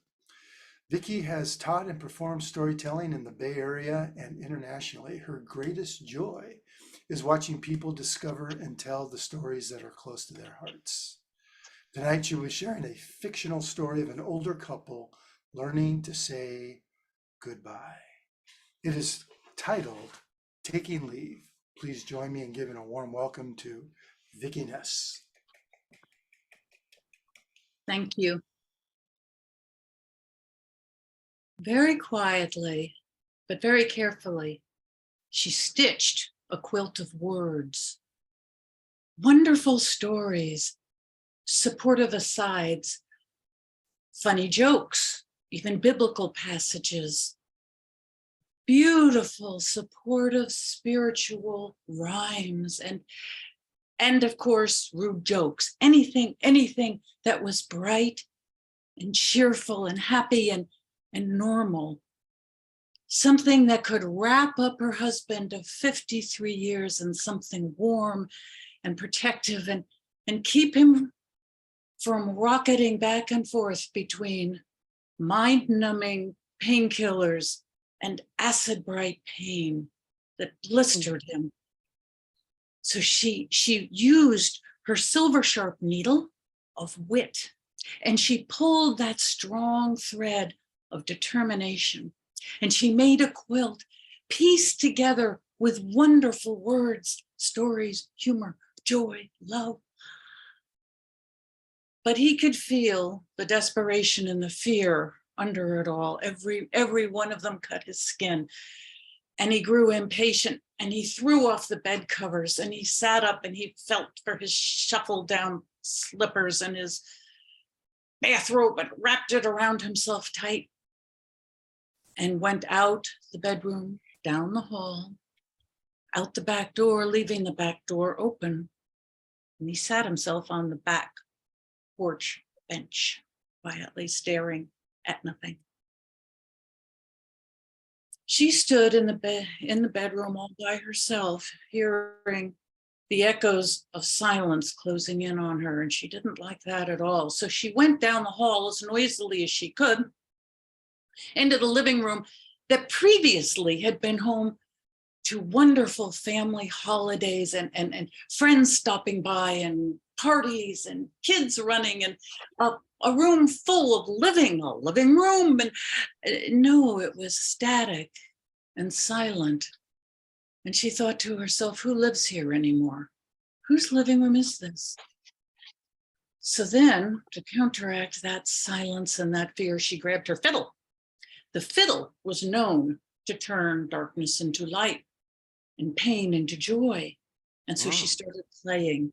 Vicki has taught and performed storytelling in the Bay Area and internationally. Her greatest joy is watching people discover and tell the stories that are close to their hearts. Tonight, she was sharing a fictional story of an older couple learning to say goodbye. It is titled Taking Leave. Please join me in giving a warm welcome to Vicki Ness. Thank you. Very quietly, but very carefully, she stitched a quilt of words. Wonderful stories, supportive asides, funny jokes, even biblical passages, beautiful, supportive, spiritual rhymes, and of course, rude jokes, anything that was bright and cheerful and happy and normal. Something that could wrap up her husband of 53 years in something warm and protective and keep him from rocketing back and forth between mind-numbing painkillers and acid bright pain that blistered him. So she used her silver sharp needle of wit, and she pulled that strong thread of determination, and she made a quilt pieced together with wonderful words, stories, humor, joy, love. But he could feel the desperation and the fear under it all. Every one of them cut his skin. And he grew impatient, and he threw off the bed covers, and he sat up and he felt for his shuffled down slippers and his bathrobe and wrapped it around himself tight and went out the bedroom, down the hall, out the back door, leaving the back door open. And he sat himself on the back porch bench, quietly staring at nothing. She stood in the bedroom all by herself, hearing the echoes of silence closing in on her, and she didn't like that at all. So she went down the hall as noisily as she could into the living room that previously had been home to wonderful family holidays and friends stopping by and parties and kids running and a room full of a living room. And no, it was static and silent. And she thought to herself, who lives here anymore? Whose living room is this? So then, to counteract that silence and that fear, she grabbed her fiddle. The fiddle was known to turn darkness into light and pain into joy. And so she started playing.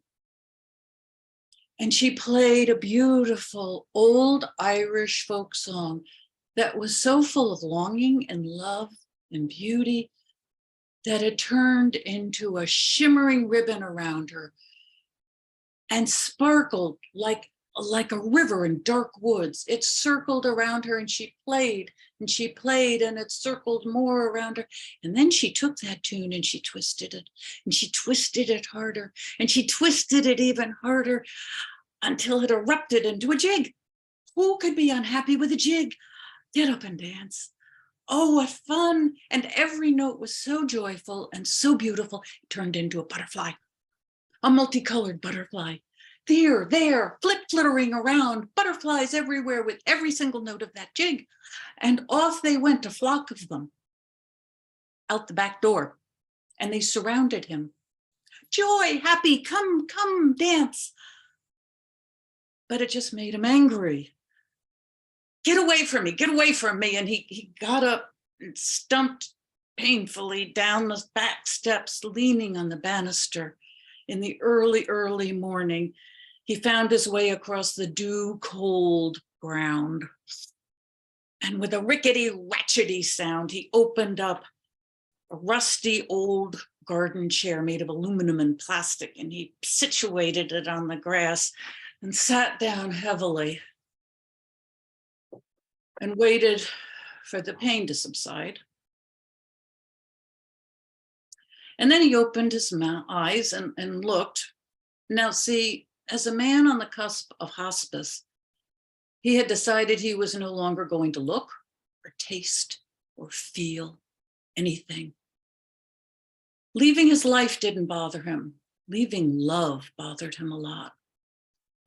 And she played a beautiful old Irish folk song that was so full of longing and love and beauty that it turned into a shimmering ribbon around her and sparkled like a river in dark woods. It circled around her, and she played and she played, and it circled more around her. And then she took that tune and she twisted it, and she twisted it harder, and she twisted it even harder until it erupted into a jig. Who could be unhappy with a jig? Get up and dance. Oh, what fun. And every note was so joyful and so beautiful, it turned into a butterfly, a multicolored butterfly. Here, there, flittering around, butterflies everywhere with every single note of that jig. And off they went, a flock of them, out the back door, and they surrounded him. Joy, happy, come, come, dance. But it just made him angry. Get away from me, get away from me. And he got up and stumped painfully down the back steps, leaning on the banister. In the early, early morning, he found his way across the dew-cold ground. And with a rickety, ratchety sound, he opened up a rusty old garden chair made of aluminum and plastic, and he situated it on the grass and sat down heavily and waited for the pain to subside. And then he opened his eyes and looked. Now, see, as a man on the cusp of hospice, he had decided he was no longer going to look or taste or feel anything. Leaving his life didn't bother him. Leaving love bothered him a lot.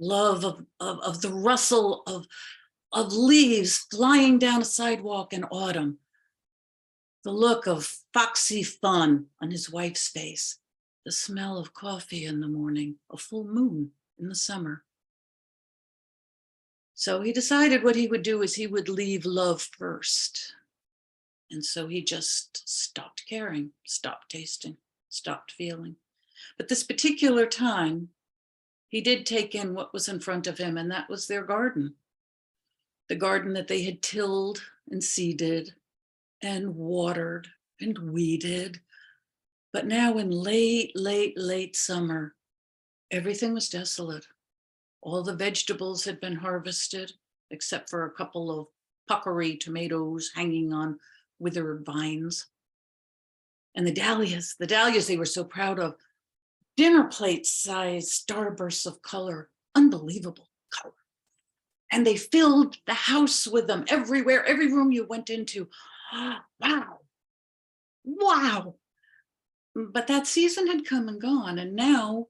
Love of the rustle of leaves flying down a sidewalk in autumn. The look of foxy fun on his wife's face. The smell of coffee in the morning, a full moon in the summer. So he decided what he would do is he would leave love first. And so he just stopped caring, stopped tasting, stopped feeling. But this particular time, he did take in what was in front of him, and that was their garden. The garden that they had tilled and seeded and watered and weeded. But now in late summer, everything was desolate. All the vegetables had been harvested, except for a couple of puckery tomatoes hanging on withered vines. And the dahlias they were so proud of, dinner plate-sized starbursts of color, unbelievable color. And they filled the house with them everywhere, every room you went into. Wow. Wow. But that season had come and gone. And now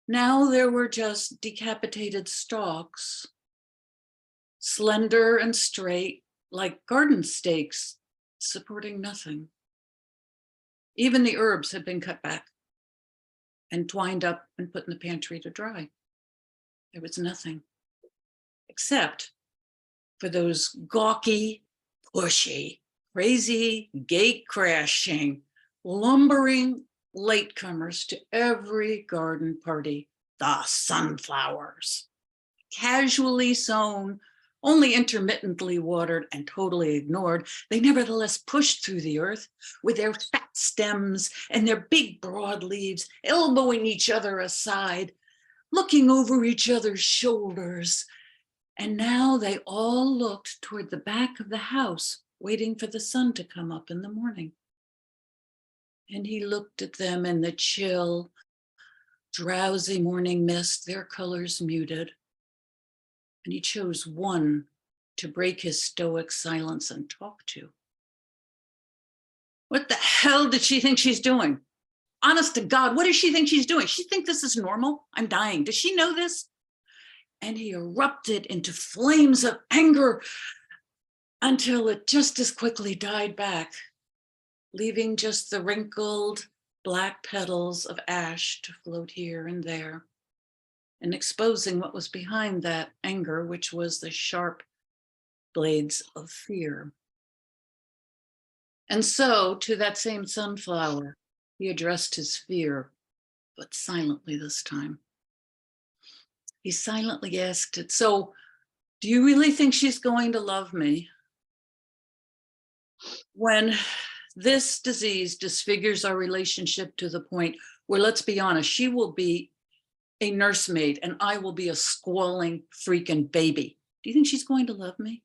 there were just decapitated stalks, slender and straight, like garden stakes, supporting nothing. Even the herbs had been cut back and twined up and put in the pantry to dry. There was nothing except for those gawky, pushy, crazy, gate crashing, lumbering latecomers to every garden party, the sunflowers. Casually sown, only intermittently watered and totally ignored, they nevertheless pushed through the earth with their fat stems and their big broad leaves, elbowing each other aside, looking over each other's shoulders. And now they all looked toward the back of the house, waiting for the sun to come up in the morning. And he looked at them in the chill, drowsy morning mist, their colors muted. And he chose one to break his stoic silence and talk to. What the hell did she think she's doing? Honest to God, what does she think she's doing? She think this is normal? I'm dying. Does she know this? And he erupted into flames of anger until it just as quickly died back, leaving just the wrinkled black petals of ash to float here and there, and exposing what was behind that anger, which was the sharp blades of fear. And so to that same sunflower, he addressed his fear, but silently this time. He silently asked it, so do you really think she's going to love me? When this disease disfigures our relationship to the point where, let's be honest, she will be a nursemaid and I will be a squalling freaking baby. Do you think she's going to love me?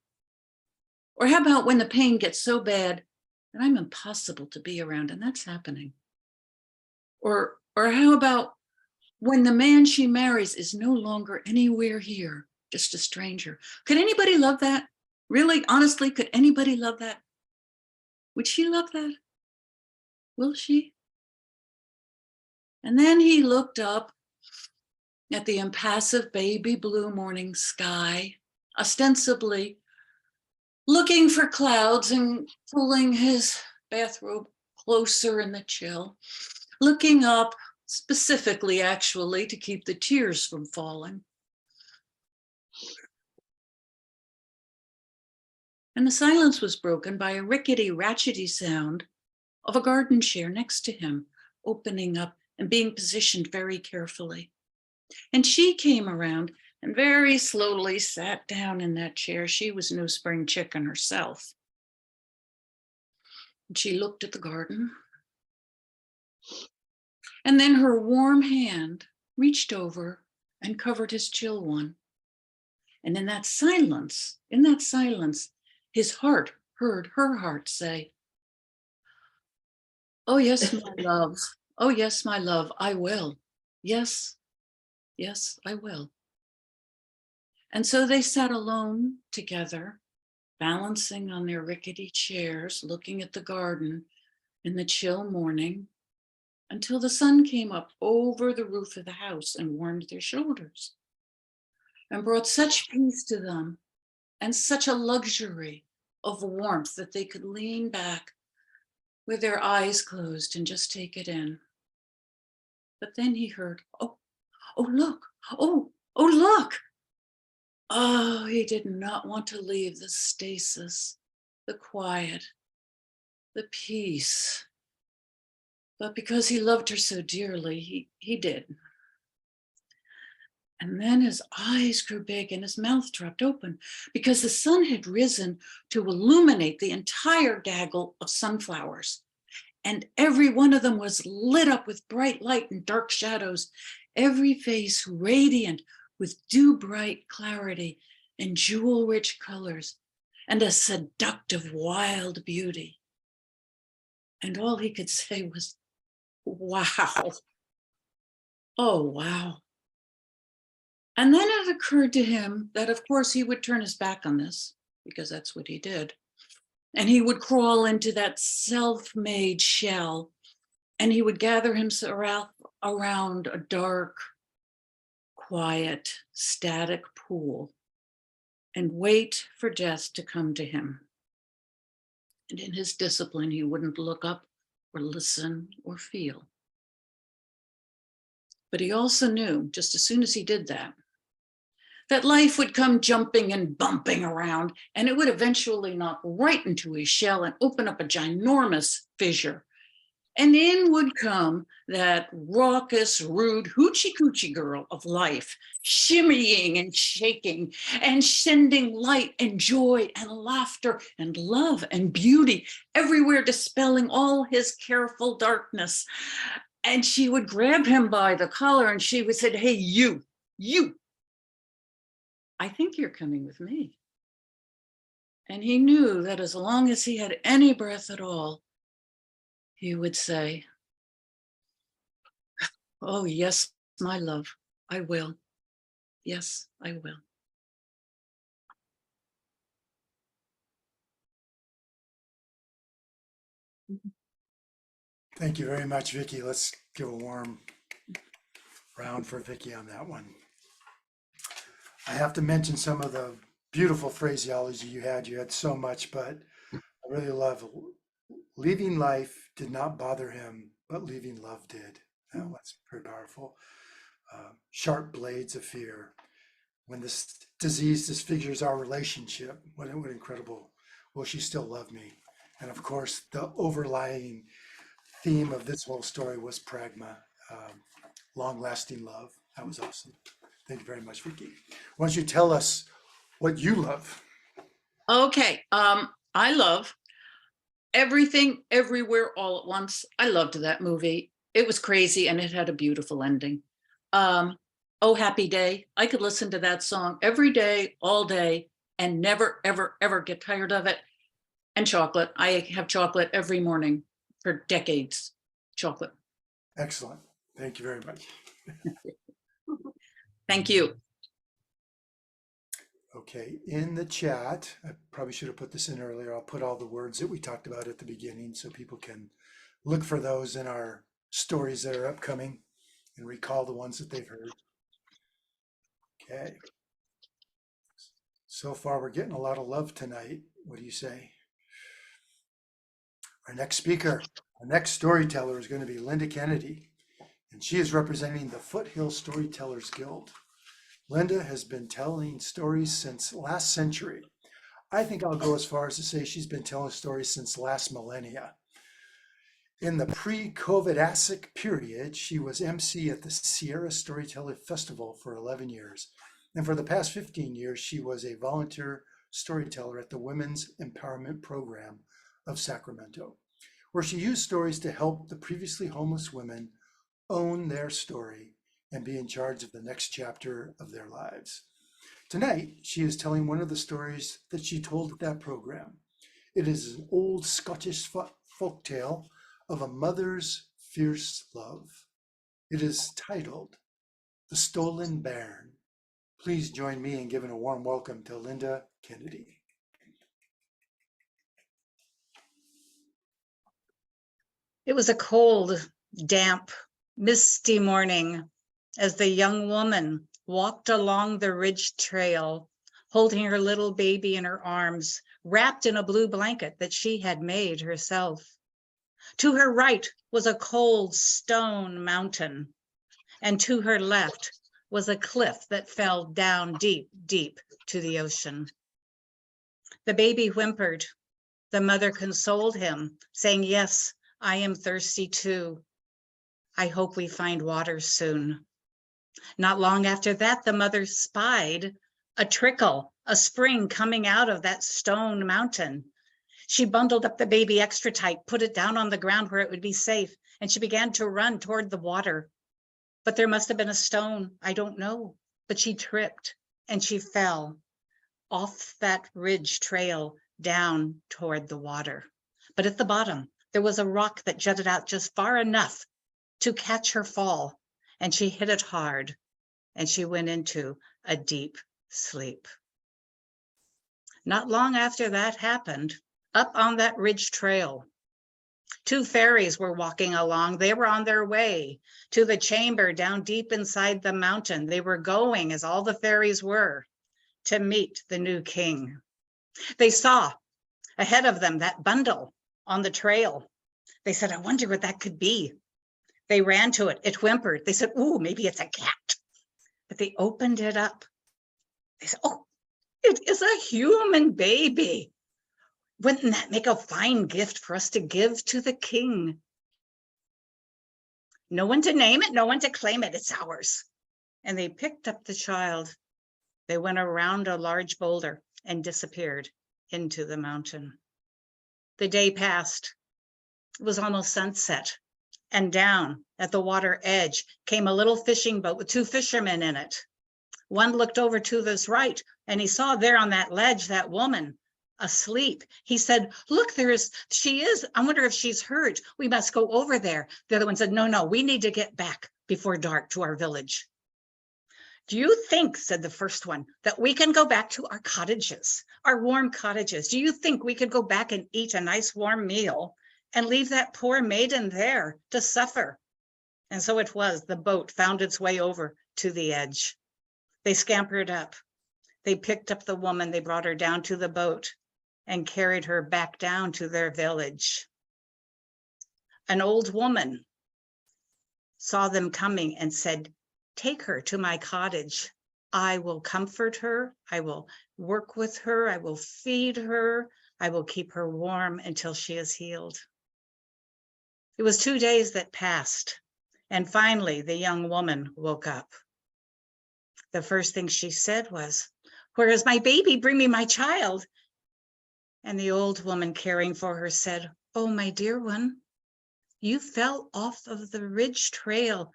Or how about when the pain gets so bad that I'm impossible to be around, and that's happening? Or how about when the man she marries is no longer anywhere here, just a stranger? Could anybody love that? Really, honestly, could anybody love that? Would she love that? Will she? And then he looked up at the impassive baby blue morning sky, ostensibly looking for clouds and pulling his bathrobe closer in the chill, looking up specifically, actually, to keep the tears from falling. And the silence was broken by a rickety, ratchety sound of a garden chair next to him, opening up and being positioned very carefully. And she came around and very slowly sat down in that chair. She was no spring chicken herself. And she looked at the garden. And then her warm hand reached over and covered his chill one. And in that silence, his heart heard her heart say, "Oh yes, my love. Oh yes, my love, I will. Yes, yes, I will." And so they sat alone together, balancing on their rickety chairs, looking at the garden in the chill morning, until the sun came up over the roof of the house and warmed their shoulders and brought such peace to them and such a luxury of warmth that they could lean back with their eyes closed and just take it in. But then he heard, oh, look, oh, look. Oh, he did not want to leave the stasis, the quiet, the peace. But because he loved her so dearly, he did. And then his eyes grew big and his mouth dropped open because the sun had risen to illuminate the entire gaggle of sunflowers. And every one of them was lit up with bright light and dark shadows, every face radiant with dew-bright clarity and jewel-rich colors and a seductive wild beauty. And all he could say was, wow. Oh, wow. And then it occurred to him that, of course, he would turn his back on this because that's what he did. And he would crawl into that self-made shell and he would gather himself around a dark, quiet, static pool and wait for death to come to him. And in his discipline, he wouldn't look up or listen or feel. But he also knew, just as soon as he did that, that life would come jumping and bumping around, and it would eventually knock right into his shell and open up a ginormous fissure. And in would come that raucous, rude, hoochie-coochie girl of life, shimmying and shaking and sending light and joy and laughter and love and beauty everywhere, dispelling all his careful darkness. And she would grab him by the collar and she would say, hey, you, I think you're coming with me. And he knew that as long as he had any breath at all, he would say, oh, yes, my love, I will. Yes, I will. Thank you very much, Vicki. Let's give a warm round for Vicki on that one. I have to mention some of the beautiful phraseology you had. You had so much, but I really love leaving life did not bother him, but leaving love did. That's very powerful. Sharp blades of fear. When this disease disfigures our relationship, what incredible, will she still love me? And of course, the overlying theme of this whole story was pragma, long-lasting love. That was awesome. Thank you very much, Vicki. Why don't you tell us what you love? Okay, I love Everything, Everywhere, All at Once. I loved that movie. It was crazy and it had a beautiful ending. Oh, Happy Day. I could listen to that song every day, all day, and never, ever, ever get tired of it. And chocolate. I have chocolate every morning for decades. Chocolate. Excellent. Thank you very much. Thank you. Okay, in the chat, I probably should have put this in earlier. I'll put all the words that we talked about at the beginning so people can look for those in our stories that are upcoming and recall the ones that they've heard. Okay. So far, we're getting a lot of love tonight. What do you say? Our next speaker, our next storyteller is going to be Linda Kennedy, and she is representing the Foothill Storytellers Guild. Linda has been telling stories since last century. I think I'll go as far as to say she's been telling stories since last millennia. In the pre-COVID-asic period, she was MC at the Sierra Storyteller Festival for 11 years. And for the past 15 years, she was a volunteer storyteller at the Women's Empowerment Program of Sacramento, where she used stories to help the previously homeless women own their story and be in charge of the next chapter of their lives. Tonight, she is telling one of the stories that she told at that program. It is an old Scottish folk tale of a mother's fierce love. It is titled The Stolen Bairn. Please join me in giving a warm welcome to Linda Kennedy. It was a cold, damp, misty morning as the young woman walked along the ridge trail, holding her little baby in her arms, wrapped in a blue blanket that she had made herself. To her right was a cold stone mountain, and to her left was a cliff that fell down deep, deep to the ocean. The baby whimpered. The mother consoled him, saying, yes, I am thirsty too. I hope we find water soon. Not long after that, the mother spied a trickle, a spring coming out of that stone mountain. She bundled up the baby extra tight, put it down on the ground where it would be safe, and she began to run toward the water. But there must have been a stone, I don't know, but she tripped and she fell off that ridge trail down toward the water. But at the bottom, there was a rock that jutted out just far enough to catch her fall, and she hit it hard, and she went into a deep sleep. Not long after that happened, up on that ridge trail, two fairies were walking along. They were on their way to the chamber down deep inside the mountain. They were going, as all the fairies were, to meet the new king. They saw ahead of them that bundle on the trail. They said, I wonder what that could be. They ran to it. It whimpered. They said, ooh, maybe it's a cat. But they opened it up. They said, oh, it is a human baby. Wouldn't that make a fine gift for us to give to the king? No one to name it, no one to claim it. It's ours. And they picked up the child. They went around a large boulder and disappeared into the mountain. The day passed. It was almost sunset. And down at the water edge came a little fishing boat with two fishermen in it. One looked over to his right, and he saw there on that ledge that woman asleep. He said, look, she is. I wonder if she's hurt. We must go over there. The other one said, no, we need to get back before dark to our village. Do you think, said the first one, that we can go back to our cottages, our warm cottages? Do you think we could go back and eat a nice warm meal and leave that poor maiden there to suffer? And so it was. The boat found its way over to the edge. They scampered up. They picked up the woman. They brought her down to the boat and carried her back down to their village. An old woman saw them coming and said, take her to my cottage. I will comfort her. I will work with her. I will feed her. I will keep her warm until she is healed. It was 2 days that passed, and finally the young woman woke up. The first thing she said was, where is my baby? Bring me my child. And the old woman caring for her said, oh, my dear one, you fell off of the ridge trail,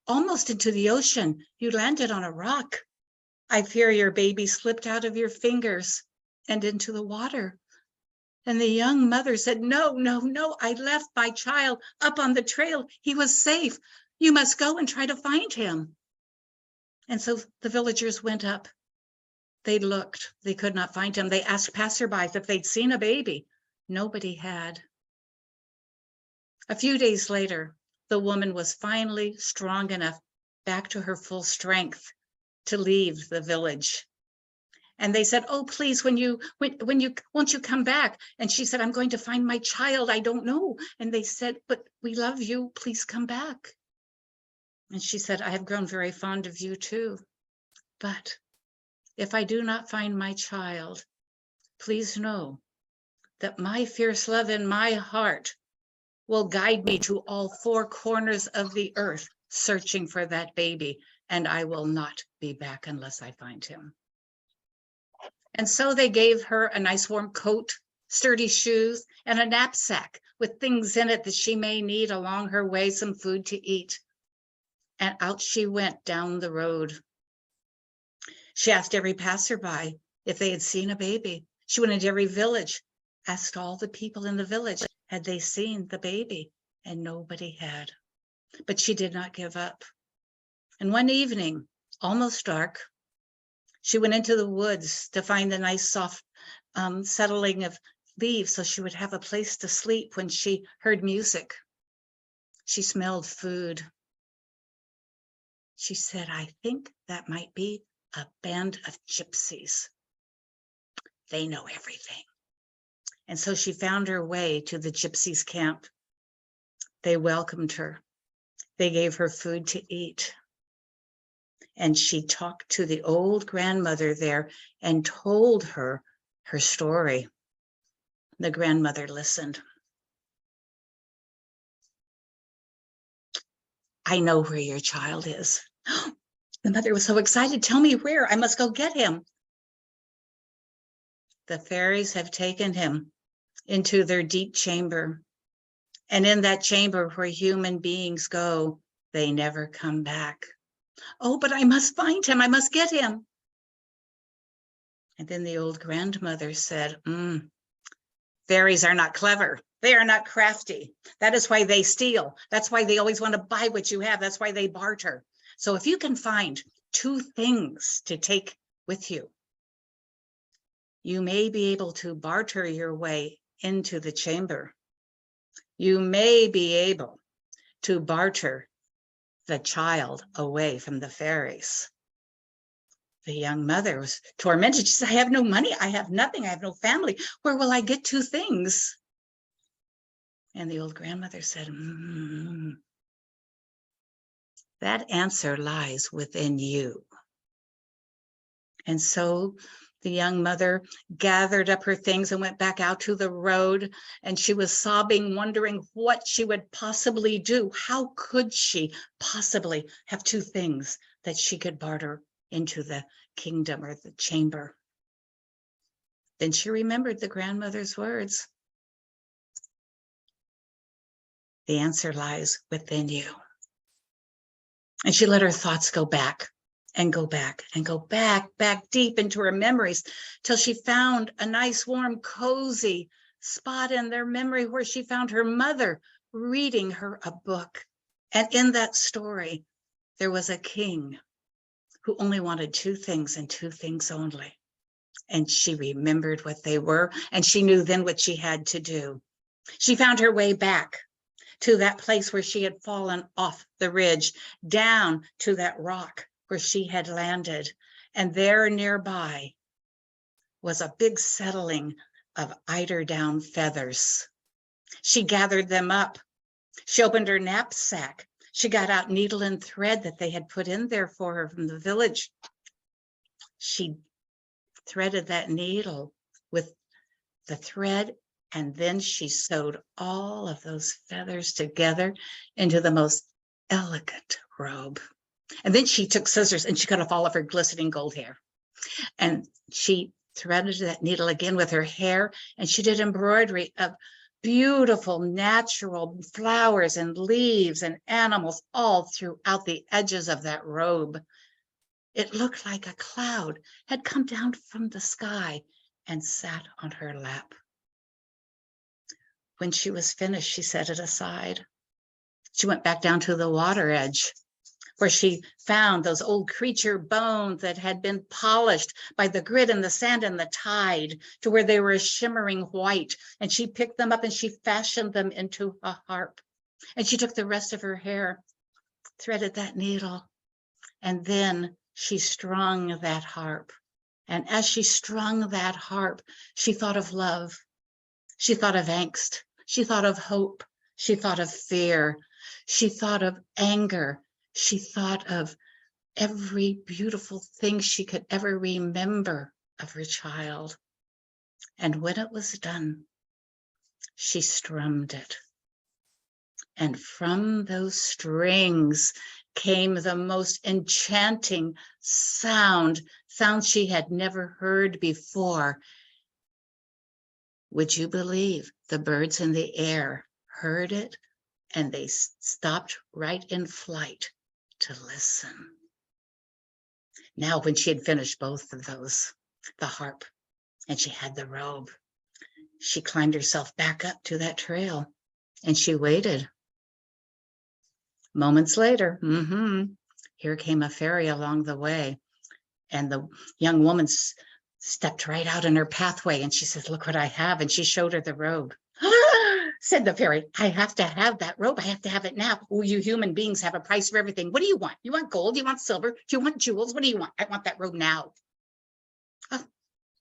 almost into the ocean. You landed on a rock. I fear your baby slipped out of your fingers and into the water. And the young mother said, no, I left my child up on the trail. He was safe. You must go and try to find him. And so the villagers went up. They looked, they could not find him. They asked passerbys if they'd seen a baby. Nobody had. A few days later, the woman was finally strong enough, back to her full strength, to leave the village. And they said, oh, please, won't you come back? And she said, I'm going to find my child. I don't know. And they said, but we love you. Please come back. And she said, I have grown very fond of you too. But if I do not find my child, please know that my fierce love in my heart will guide me to all four corners of the earth, searching for that baby, and I will not be back unless I find him. And so they gave her a nice warm coat, sturdy shoes, and a knapsack with things in it that she may need along her way, some food to eat. And out she went down the road. She asked every passerby if they had seen a baby. She went into every village, asked all the people in the village, had they seen the baby? And nobody had. But she did not give up. And one evening, almost dark, she went into the woods to find the nice soft settling of leaves so she would have a place to sleep when she heard music. She smelled food. She said, I think that might be a band of gypsies. They know everything. And so she found her way to the gypsies' camp. They welcomed her. They gave her food to eat. And she talked to the old grandmother there and told her her story. The grandmother listened. I know where your child is. The mother was so excited. Tell me where. I must go get him. The fairies have taken him into their deep chamber. And in that chamber where human beings go, they never come back. Oh, but I must find him. I must get him. And then the old grandmother said, fairies are not clever. They are not crafty. That is why they steal. That's why they always want to buy what you have. That's why they barter. So if you can find 2 things to take with you. You may be able to barter your way into the chamber. You may be able to barter the child away from the fairies. The young mother was tormented. She said, I have no money. I have nothing. I have no family. Where will I get 2 things? And the old grandmother said, that answer lies within you. And so the young mother gathered up her things and went back out to the road, and she was sobbing, wondering what she would possibly do. How could she possibly have 2 things that she could barter into the kingdom or the chamber? Then she remembered the grandmother's words. The answer lies within you. And she let her thoughts go back and go back and go back deep into her memories till she found a nice, warm, cozy spot in their memory where she found her mother reading her a book. And in that story, there was a king who only wanted 2 things and 2 things only. And she remembered what they were, and she knew then what she had to do. She found her way back to that place where she had fallen off the ridge, down to that rock where she had landed. And there nearby was a big settling of eider down feathers. She gathered them up. She opened her knapsack. She got out needle and thread that they had put in there for her from the village. She threaded that needle with the thread, and then she sewed all of those feathers together into the most elegant robe. And then she took scissors and she cut off all of her glistening gold hair. And she threaded that needle again with her hair, and she did embroidery of beautiful natural flowers and leaves and animals all throughout the edges of that robe. It looked like a cloud had come down from the sky and sat on her lap. When she was finished, she set it aside. She went back down to the water edge, where she found those old creature bones that had been polished by the grit and the sand and the tide to where they were shimmering white. And she picked them up and she fashioned them into a harp. And she took the rest of her hair, threaded that needle, and then she strung that harp. And as she strung that harp, she thought of love. She thought of angst. She thought of hope. She thought of fear. She thought of anger. She thought of every beautiful thing she could ever remember of her child. And when it was done, she strummed it. And from those strings came the most enchanting sound she had never heard before. Would you believe the birds in the air heard it, and they stopped right in flight to listen? Now, when she had finished both of those, the harp and she had the robe, she climbed herself back up to that trail and she waited. Moments later, here came a fairy along the way, and the young woman stepped right out in her pathway, and she said, look what I have. And she showed her the robe. Said the fairy, I have to have that robe. I have to have it now. Oh, you human beings have a price for everything. What do you want? You want gold? You want silver? Do you want jewels? What do you want? I want that robe now. Oh,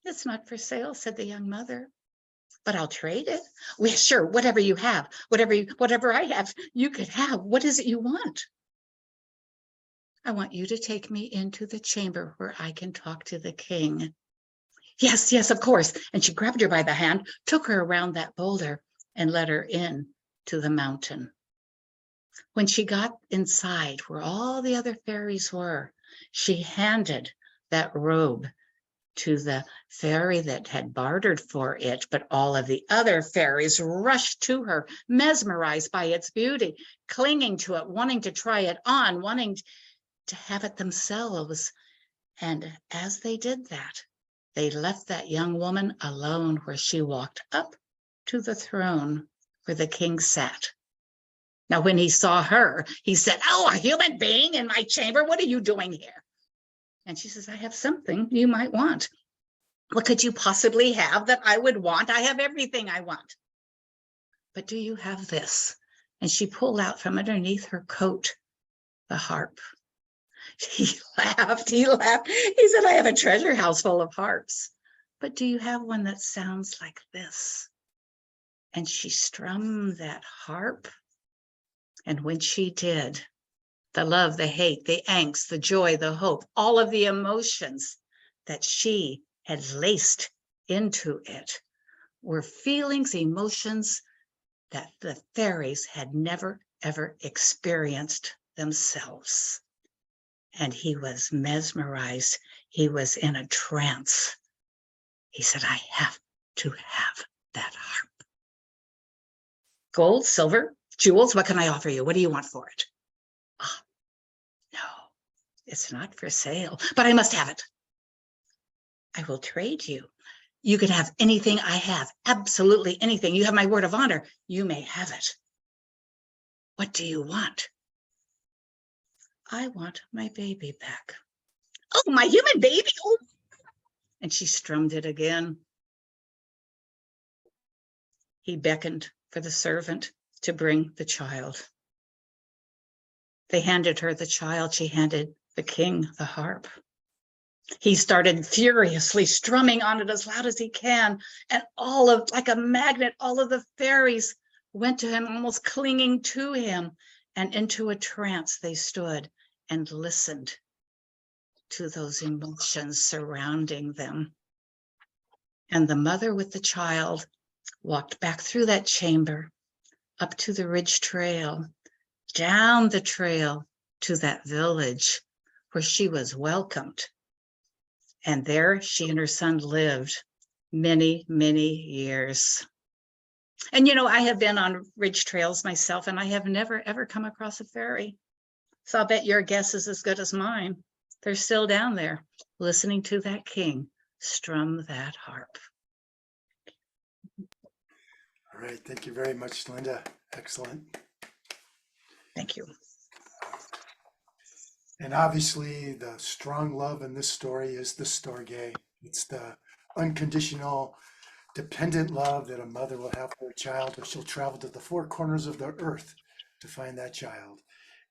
it's not for sale, said the young mother, but I'll trade it. Well, sure, whatever you have, whatever I have, you could have. What is it you want? I want you to take me into the chamber where I can talk to the king. Yes, yes, of course. And she grabbed her by the hand, took her around that boulder, and led her in to the mountain. When she got inside where all the other fairies were, she handed that robe to the fairy that had bartered for it, but all of the other fairies rushed to her, mesmerized by its beauty, clinging to it, wanting to try it on, wanting to have it themselves. And as they did that, they left that young woman alone where she walked up to the throne where the king sat. Now, when he saw her, he said, oh, a human being in my chamber? What are you doing here? And she says, I have something you might want. What could you possibly have that I would want? I have everything I want. But do you have this? And she pulled out from underneath her coat the harp. He laughed. He laughed. He said, I have a treasure house full of harps. But do you have one that sounds like this? And she strummed that harp. And when she did, the love, the hate, the angst, the joy, the hope, all of the emotions that she had laced into it were feelings, emotions that the fairies had never, ever experienced themselves. And he was mesmerized. He was in a trance. He said, I have to have that harp. Gold, silver, jewels, what can I offer you? What do you want for it? Oh, no, it's not for sale, but I must have it. I will trade you. You can have anything I have, absolutely anything. You have my word of honor. You may have it. What do you want? I want my baby back. Oh, my human baby. Oh. And she strummed it again. He beckoned for the servant to bring the child. They handed her the child. She handed the king the harp. He started furiously strumming on it as loud as he can. And like a magnet, all of the fairies went to him, almost clinging to him. And into a trance they stood and listened to those emotions surrounding them. And the mother with the child walked back through that chamber, up to the ridge trail, down the trail to that village where she was welcomed. And there she and her son lived many, many years. And you know, I have been on ridge trails myself, and I have never, ever come across a fairy. So I'll bet your guess is as good as mine. They're still down there listening to that king strum that harp. All right, thank you very much, Linda. Excellent. Thank you. And obviously the strong love in this story is the storge. It's the unconditional, dependent love that a mother will have for a child, or she'll travel to the four corners of the earth to find that child.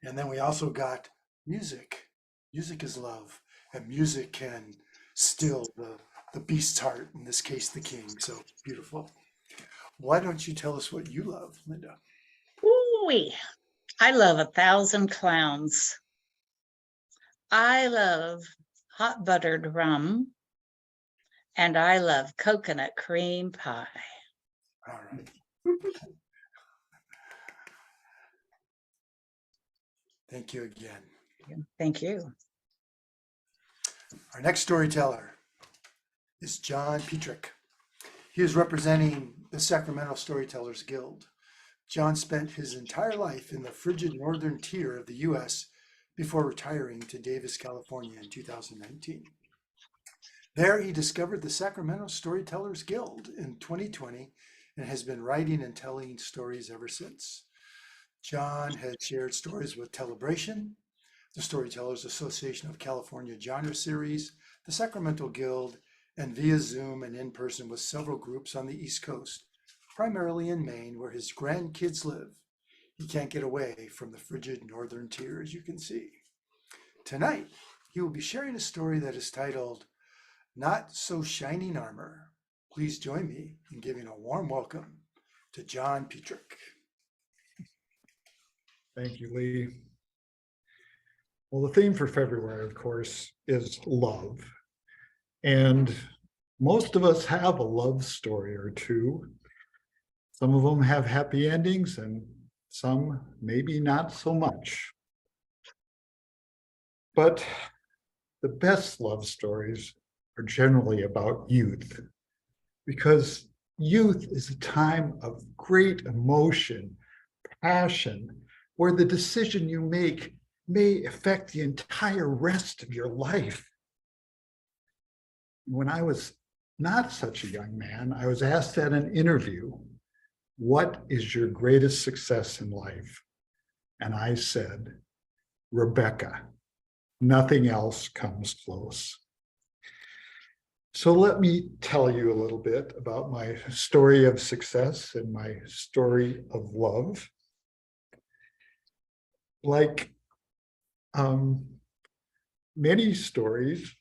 And then we also got music. Music is love, and music can still the beast's heart, in this case, the king. So beautiful. Why don't you tell us what you love, Linda? Ooh-wee. I love 1,000 clowns. I love hot buttered rum, and I love coconut cream pie. All right. Thank you again. Thank you. Our next storyteller is John Petrick. He is representing the Sacramento Storytellers Guild. John spent his entire life in the frigid northern tier of the US before retiring to Davis, California in 2019. There, he discovered the Sacramento Storytellers Guild in 2020 and has been writing and telling stories ever since. John has shared stories with Telebration, the Storytellers Association of California Genre Series, the Sacramento Guild, and via Zoom and in person with several groups on the East Coast, primarily in Maine, where his grandkids live. He can't get away from the frigid northern tier, as you can see. Tonight, he will be sharing a story that is titled, Not So Shining Armor. Please join me in giving a warm welcome to John Petrick. Thank you, Lee. Well, the theme for February, of course, is love. And most of us have a love story or two. Some of them have happy endings and some maybe not so much. But the best love stories are generally about youth, because youth is a time of great emotion, passion, where the decision you make may affect the entire rest of your life. When I was not such a young man, I was asked at an interview, what is your greatest success in life? And I said, Rebecca. Nothing else comes close. So let me tell you a little bit about my story of success and my story of love. Like many stories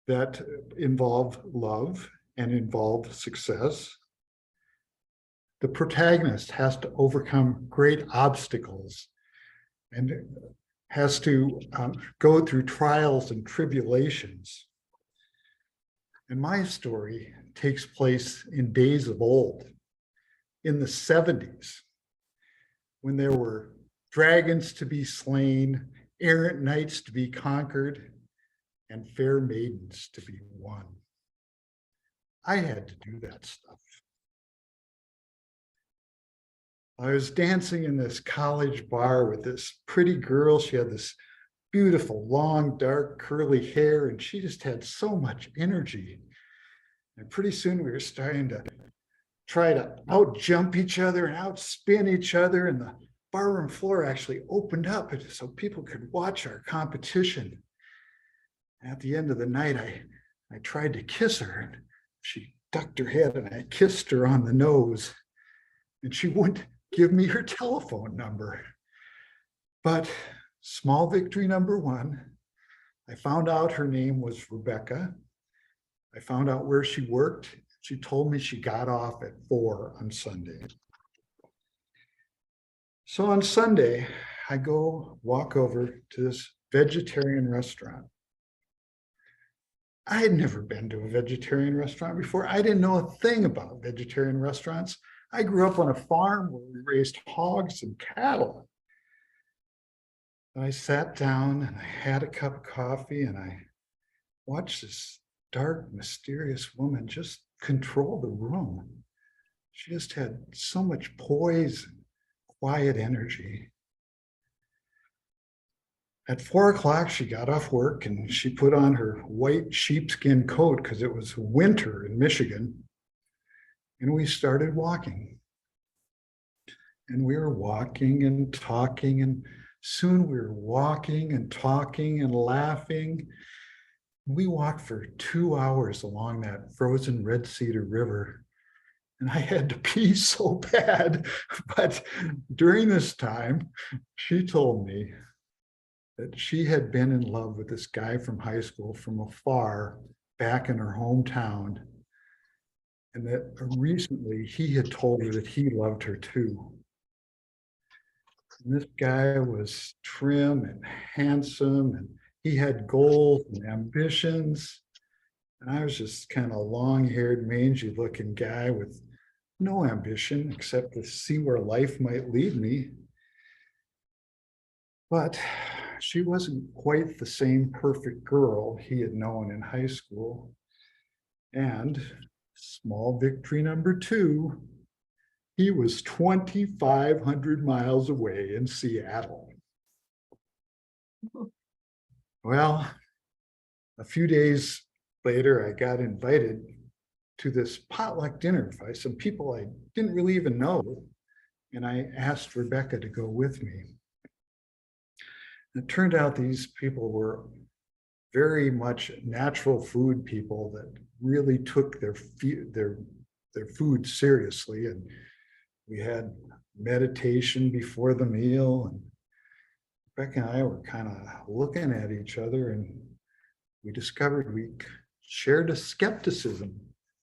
that involve love and involve success, the protagonist has to overcome great obstacles and has to go through trials and tribulations. And my story takes place in days of old, in the 70s, when there were dragons to be slain, errant knights to be conquered, and fair maidens to be won. I had to do that stuff. I was dancing in this college bar with this pretty girl. She had this beautiful, long, dark, curly hair, and she just had so much energy. And pretty soon we were starting to try to out jump each other and out spin each other. And the barroom floor actually opened up so people could watch our competition. At the end of the night, I tried to kiss her, and she ducked her head and I kissed her on the nose, and she wouldn't give me her telephone number. But small victory number one, I found out her name was Rebecca. I found out where she worked. She told me she got off at 4 on Sunday. So on Sunday, I walk over to this vegetarian restaurant. I had never been to a vegetarian restaurant before. I didn't know a thing about vegetarian restaurants. I grew up on a farm where we raised hogs and cattle. I sat down and I had a cup of coffee and I watched this dark, mysterious woman just control the room. She just had so much poise and quiet energy. At 4 o'clock, she got off work and she put on her white sheepskin coat because it was winter in Michigan. And we started walking. And we were walking and talking, and soon we were walking and talking and laughing. We walked for 2 hours along that frozen Red Cedar River. And I had to pee so bad. But during this time, she told me that she had been in love with this guy from high school from afar back in her hometown. And that recently he had told her that he loved her too. And this guy was trim and handsome, and he had goals and ambitions. And I was just kind of a long-haired, mangy-looking guy with no ambition except to see where life might lead me. But she wasn't quite the same perfect girl he had known in high school. And small victory number 2, he was 2,500 miles away in Seattle. Well, a few days later, I got invited to this potluck dinner by some people I didn't really even know. And I asked Rebecca to go with me. It turned out these people were very much natural food people that really took their food seriously. And we had meditation before the meal, and Rebecca and I were kind of looking at each other, and we discovered we shared a skepticism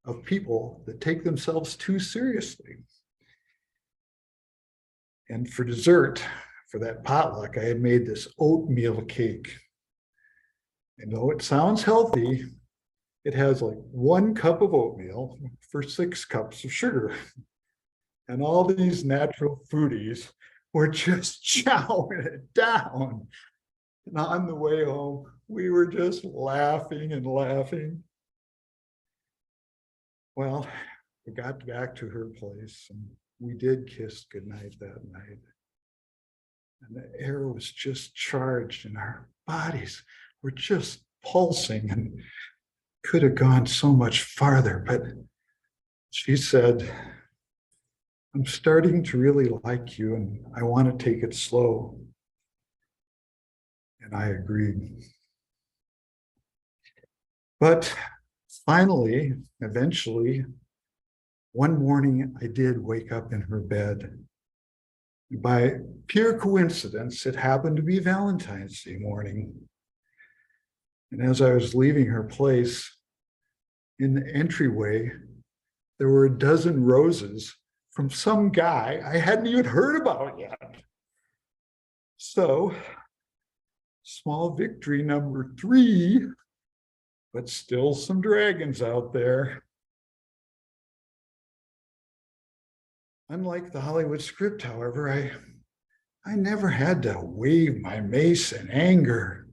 of people that take themselves too seriously. And for dessert, for that potluck, I had made this oatmeal cake. And though it sounds healthy, it has like 1 cup of oatmeal for 6 cups of sugar. And all these natural foodies were just chowing it down. And on the way home, we were just laughing and laughing. Well, we got back to her place and we did kiss goodnight that night. And the air was just charged and our bodies were just pulsing and could have gone so much farther. But she said, I'm starting to really like you and I want to take it slow. And I agreed. But finally, eventually, one morning I did wake up in her bed. By pure coincidence, it happened to be Valentine's Day morning. And as I was leaving her place, in the entryway, there were a dozen roses from some guy I hadn't even heard about yet. So, small victory number 3, but still some dragons out there. Unlike the Hollywood script, however, I never had to wave my mace in anger.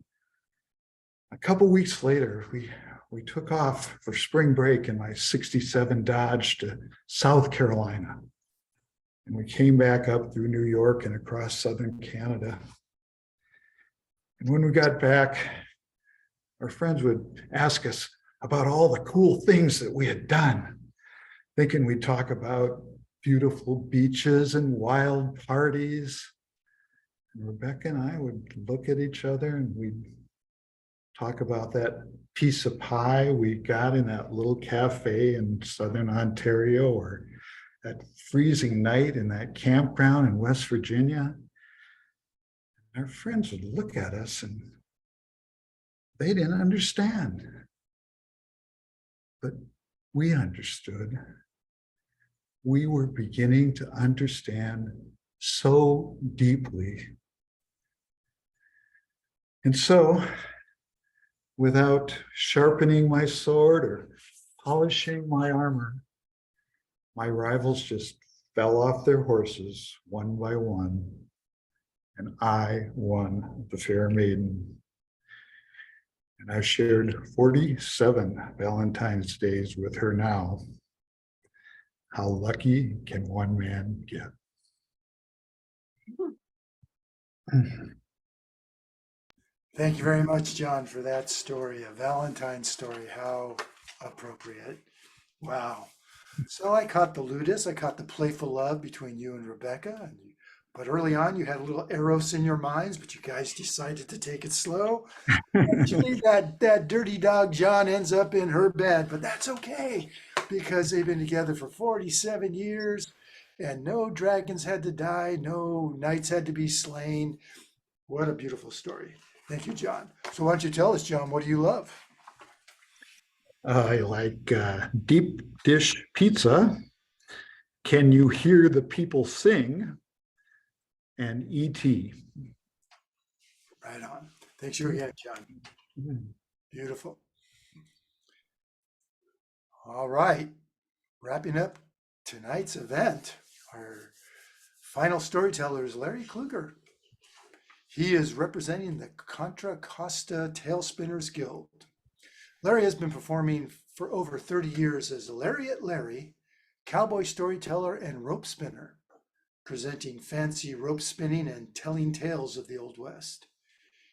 A couple weeks later, we took off for spring break in my 67 Dodge to South Carolina. And we came back up through New York and across southern Canada. And when we got back, our friends would ask us about all the cool things that we had done, thinking we'd talk about beautiful beaches and wild parties. And Rebecca and I would look at each other and we'd talk about that piece of pie we got in that little cafe in southern Ontario, or that freezing night in that campground in West Virginia. Our friends would look at us and they didn't understand. But we understood. We were beginning to understand so deeply. And so, without sharpening my sword or polishing my armor, my rivals just fell off their horses one by one, and I won the fair maiden. And I've shared 47 Valentine's Days with her now. How lucky can one man get? Thank you very much, John, for that story, a Valentine's story. How appropriate. Wow. So I caught the ludus, I caught the playful love between you and Rebecca. But early on, you had a little eros in your minds, but you guys decided to take it slow. Actually, that dirty dog John ends up in her bed, but that's okay because they've been together for 47 years and no dragons had to die, no knights had to be slain. What a beautiful story. Thank you, John. So why don't you tell us, John, what do you love? I like deep dish pizza. Can you hear the people sing? And E.T. Right on. Thanks you again, John. Beautiful. All right. Wrapping up tonight's event, our final storyteller is Larry Kluger. He is representing the Contra Costa Tail Spinners Guild. Larry has been performing for over 30 years as Lariat Larry, cowboy storyteller and rope spinner, presenting fancy rope spinning and telling tales of the Old West.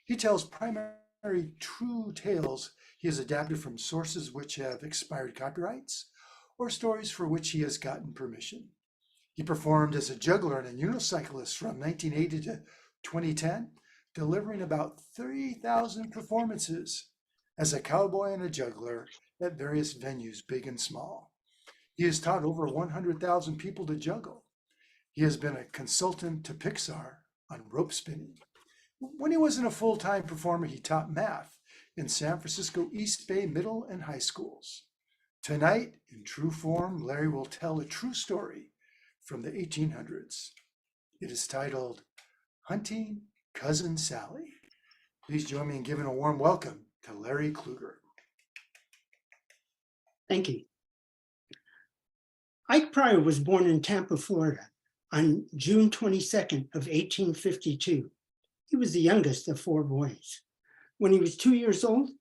He tells primary true tales he has adapted from sources which have expired copyrights or stories for which he has gotten permission. He performed as a juggler and a unicyclist from 1980 to 2010, delivering about 30,000 performances as a cowboy and a juggler at various venues, big and small. He has taught over 100,000 people to juggle. He has been a consultant to Pixar on rope spinning. When he wasn't a full-time performer, he taught math in San Francisco East Bay middle and high schools. Tonight, in true form, Larry will tell a true story from the 1800s. It is titled Hunting Cousin Sally. Please join me in giving a warm welcome to Larry Kluger. Thank you. Ike Pryor was born in Tampa, Florida on June 22nd of 1852. He was the youngest of 4 boys. When he was 2 years old,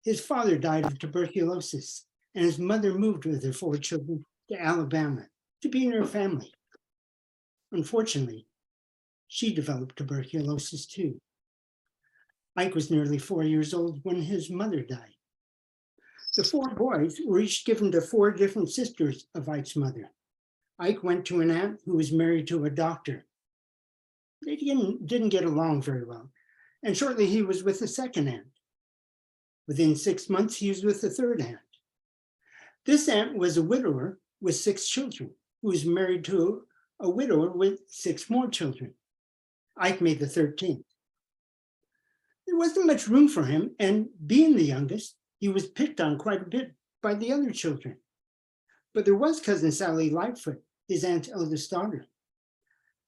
his father died of tuberculosis and his mother moved with her 4 children to Alabama to be near her family. Unfortunately, she developed tuberculosis too. Ike was nearly 4 years old when his mother died. The 4 boys were each given to 4 different sisters of Ike's mother. Ike went to an aunt who was married to a doctor. They didn't get along very well, and shortly he was with the second aunt. Within 6 months, he was with the third aunt. This aunt was a widower with 6 children, who was married to a widower with 6 more children. Ike made the 13th. There wasn't much room for him, and being the youngest, he was picked on quite a bit by the other children. But there was cousin Sally Lightfoot, his aunt's eldest daughter.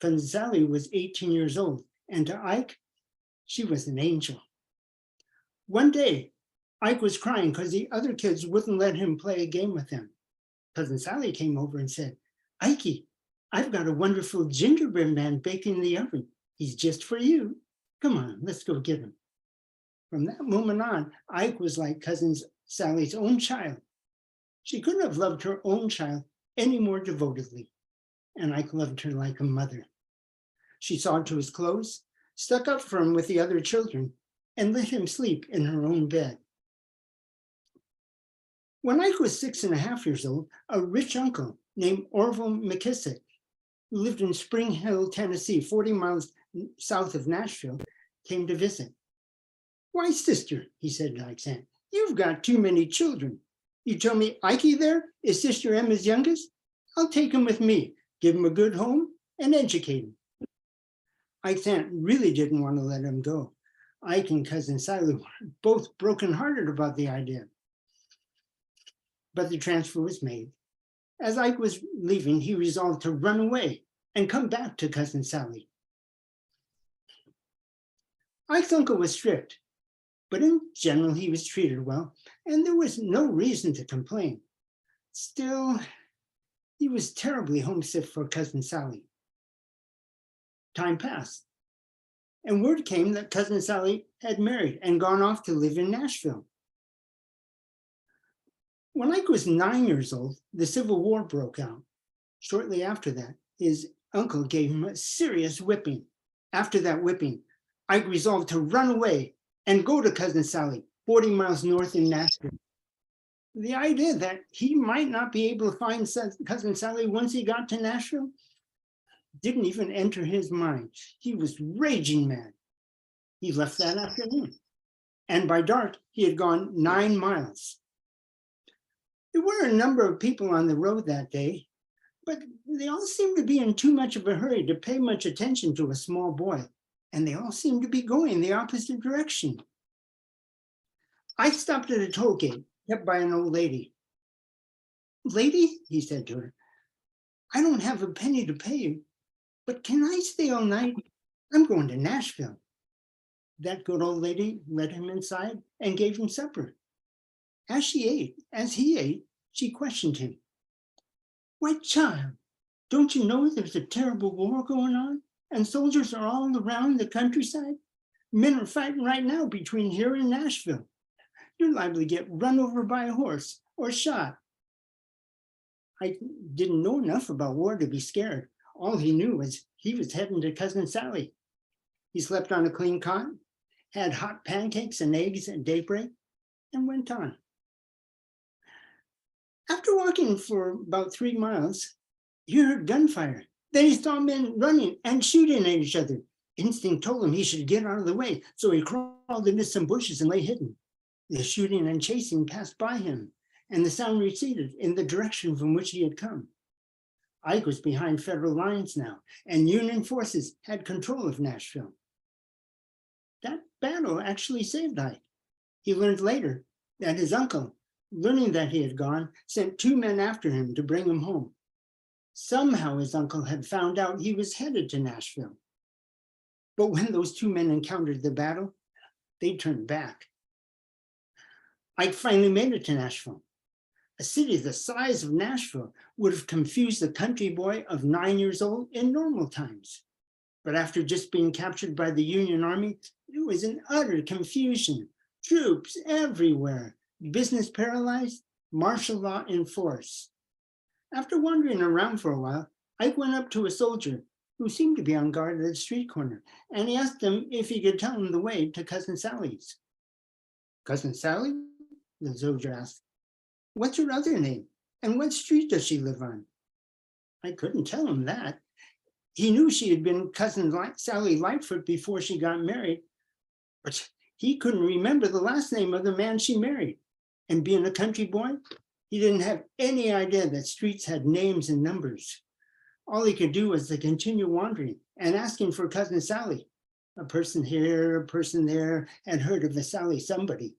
Cousin Sally was 18 years old, and to Ike, she was an angel. One day, Ike was crying because the other kids wouldn't let him play a game with them. Cousin Sally came over and said, "Ikey, I've got a wonderful gingerbread man baking in the oven. He's just for you. Come on, let's go get him." From that moment on, Ike was like cousin Sally's own child. She couldn't have loved her own child any more devotedly, and Ike loved her like a mother. She saw to his clothes, stuck up for him with the other children, and let him sleep in her own bed. When Ike was 6.5 years old, a rich uncle named Orville McKissick, who lived in Spring Hill, Tennessee, 40 miles south of Nashville, came to visit. "Why, sister," he said to Ike's aunt, "you've got too many children. You tell me Ikey there is Sister Emma's youngest? I'll take him with me, give him a good home, and educate him." Ike's aunt really didn't want to let him go. Ike and cousin Sally were both brokenhearted about the idea. But the transfer was made. As Ike was leaving, he resolved to run away and come back to cousin Sally. Ike's uncle was strict, but in general, he was treated well, and there was no reason to complain. Still, he was terribly homesick for cousin Sally. Time passed, and word came that cousin Sally had married and gone off to live in Nashville. When Ike was 9 years old, the Civil War broke out. Shortly after that, his uncle gave him a serious whipping. After that whipping, Ike resolved to run away and go to cousin Sally, 40 miles north in Nashville. The idea that he might not be able to find cousin Sally once he got to Nashville didn't even enter his mind. He was raging mad. He left that afternoon, and by dark, he had gone 9 miles. There were a number of people on the road that day, but they all seemed to be in too much of a hurry to pay much attention to a small boy, and they all seemed to be going the opposite direction. I stopped at a toll gate kept by an old lady. "Lady," he said to her, "I don't have a penny to pay you, but can I stay all night? I'm going to Nashville." That good old lady led him inside and gave him supper. As he ate, she questioned him. "Why, child, don't you know there's a terrible war going on and soldiers are all around the countryside? Men are fighting right now between here and Nashville. You're liable to get run over by a horse or shot." I didn't know enough about war to be scared. All he knew was he was heading to cousin Sally. He slept on a clean cot, had hot pancakes and eggs at daybreak, and went on. After walking for about 3 miles, he heard gunfire. Then he saw men running and shooting at each other. Instinct told him he should get out of the way, so he crawled into some bushes and lay hidden. The shooting and chasing passed by him, and the sound receded in the direction from which he had come. Ike was behind federal lines now, and Union forces had control of Nashville. That battle actually saved Ike. He learned later that his uncle, learning that he had gone, sent 2 men after him to bring him home. Somehow his uncle had found out he was headed to Nashville. But when those 2 men encountered the battle, they turned back. Ike finally made it to Nashville. A city the size of Nashville would have confused the country boy of 9 years old in normal times. But after just being captured by the Union Army, it was an utter confusion. Troops everywhere, business paralyzed, martial law in force. After wandering around for a while, Ike went up to a soldier who seemed to be on guard at the street corner, and he asked him if he could tell him the way to cousin Sally's. "Cousin Sally?" the soldier asked. "What's her other name? And what street does she live on?" I couldn't tell him that. He knew she had been cousin Sally Lightfoot before she got married, But he couldn't remember the last name of the man she married. And being a country boy, he didn't have any idea that streets had names and numbers. All he could do was to continue wandering and asking for Cousin Sally. A person here, a person there had heard of a Sally somebody.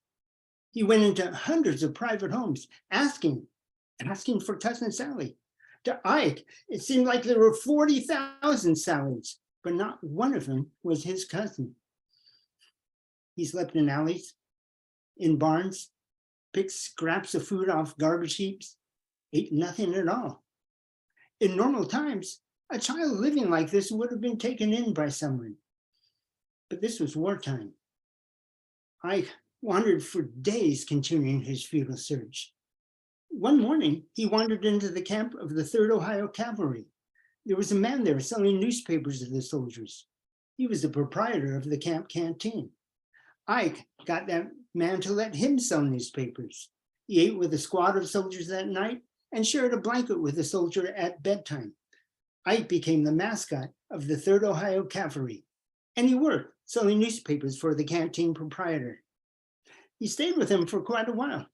He went into hundreds of private homes asking for Cousin Sally. To Ike, it seemed like there were 40,000 Sallys, but not one of them was his cousin. He slept in alleys, in barns, picked scraps of food off garbage heaps, ate nothing at all. In normal times, a child living like this would have been taken in by someone. But this was wartime. Ike wandered for days, continuing his futile search. One morning, he wandered into the camp of the 3rd Ohio Cavalry. There was a man there selling newspapers to the soldiers. He was the proprietor of the camp canteen. Ike got that man to let him sell newspapers. He ate with a squad of soldiers that night and shared a blanket with a soldier at bedtime. Ike became the mascot of the 3rd Ohio Cavalry, and he worked selling newspapers for the canteen proprietor. He stayed with him for quite a while.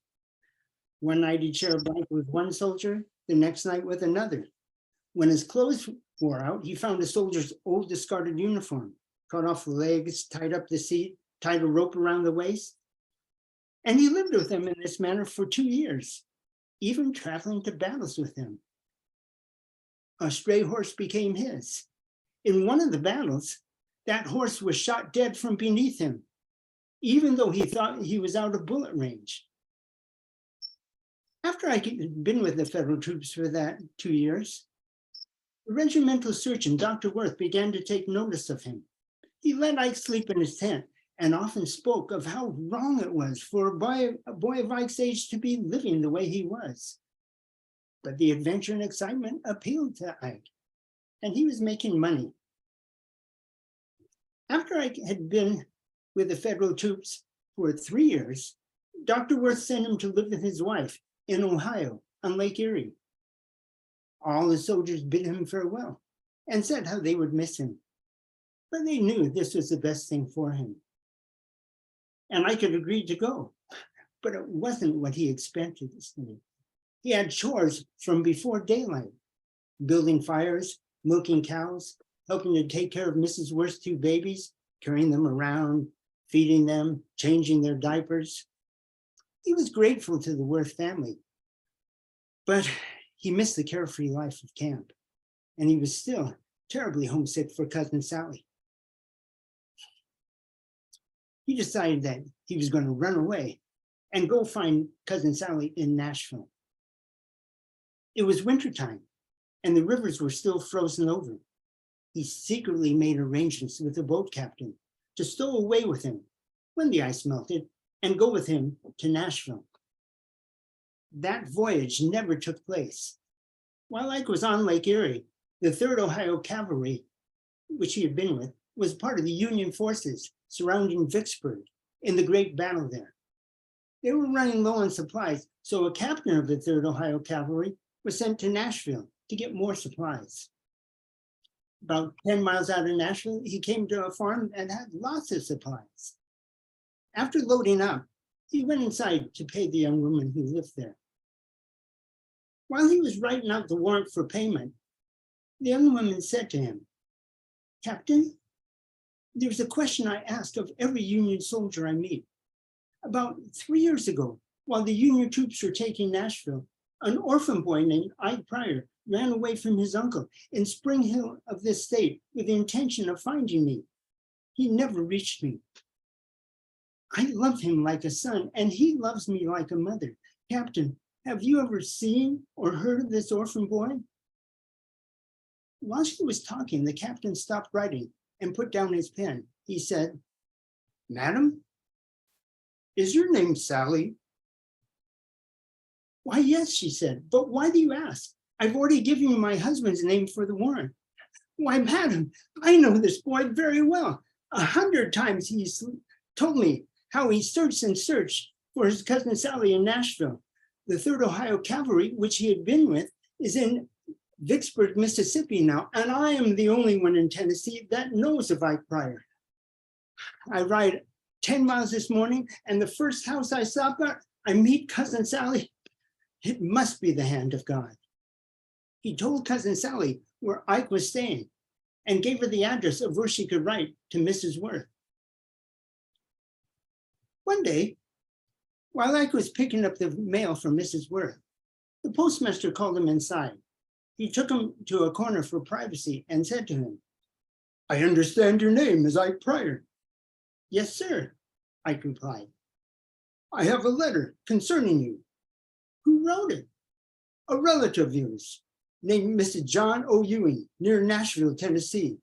One night he'd share a blanket with one soldier, the next night with another. When his clothes wore out, he found a soldier's old discarded uniform, cut off the legs, tied up the seat, tied a rope around the waist. And he lived with him in this manner for 2 years, even traveling to battles with him. A stray horse became his. In one of the battles, that horse was shot dead from beneath him, even though he thought he was out of bullet range. After I had been with the federal troops for that 2 years, the regimental surgeon, Dr. Worth, began to take notice of him. He let Ike sleep in his tent and often spoke of how wrong it was for a boy of Ike's age to be living the way he was. But the adventure and excitement appealed to Ike, and he was making money. After Ike had been with the federal troops for 3 years, Dr. Worth sent him to live with his wife in Ohio on Lake Erie. All the soldiers bid him farewell and said how they would miss him, but they knew this was the best thing for him. And Ike had agreed to go, but it wasn't what he expected. He had chores from before daylight, building fires, milking cows, helping to take care of Mrs. Worth's 2 babies, carrying them around, feeding them, changing their diapers. He was grateful to the Worth family, but he missed the carefree life of camp, and he was still terribly homesick for Cousin Sally. He decided that he was going to run away and go find Cousin Sally in Nashville. It was wintertime, and the rivers were still frozen over. He secretly made arrangements with the boat captain to stow away with him when the ice melted and go with him to Nashville. That voyage never took place. While Ike was on Lake Erie, the 3rd Ohio Cavalry, which he had been with, was part of the Union forces surrounding Vicksburg in the Great Battle there. They were running low on supplies, so a captain of the 3rd Ohio Cavalry was sent to Nashville to get more supplies. About 10 miles out of Nashville, he came to a farm and had lots of supplies. After loading up, he went inside to pay the young woman who lived there. While he was writing out the warrant for payment, the young woman said to him, "Captain, there's a question I ask of every Union soldier I meet. About 3 years ago, while the Union troops were taking Nashville, an orphan boy named Ike Pryor ran away from his uncle in Spring Hill of this state with the intention of finding me. He never reached me. I love him like a son, and he loves me like a mother. Captain, have you ever seen or heard of this orphan boy?" While she was talking, the captain stopped writing and put down his pen. He said, "Madam, is your name Sally?" "Why, yes," she said, "but why do you ask? I've already given you my husband's name for the warrant." "Why, madam, I know this boy very well. 100 times he's told me how he searched and searched for his cousin Sally in Nashville. The 3rd Ohio Cavalry, which he had been with, is in Vicksburg, Mississippi now, and I am the only one in Tennessee that knows of Ike Pryor. I ride 10 miles this morning, and the first house I stop at, I meet Cousin Sally. It must be the hand of God. He told Cousin Sally where Ike was staying and gave her the address of where she could write to Mrs. Worth. One day, while Ike was picking up the mail from Mrs. Worth, the postmaster called him inside. He took him to a corner for privacy and said to him, "I understand your name is Ike Pryor." "Yes, sir," Ike replied. "I have a letter concerning you." "Who wrote it?" "A relative of yours, named Mr. John O. Ewing, near Nashville, Tennessee."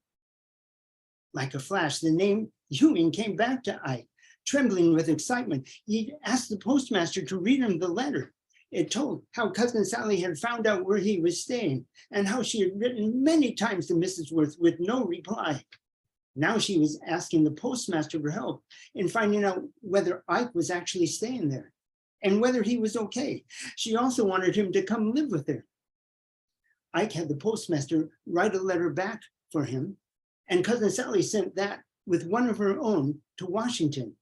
Like a flash, the name Ewing came back to Ike. Trembling with excitement, he asked the postmaster to read him the letter. It told how Cousin Sally had found out where he was staying and how she had written many times to Mrs. Worth with no reply. Now she was asking the postmaster for help in finding out whether Ike was actually staying there and whether he was okay. She also wanted him to come live with her. Ike had the postmaster write a letter back for him, and Cousin Sally sent that with one of her own to Washington,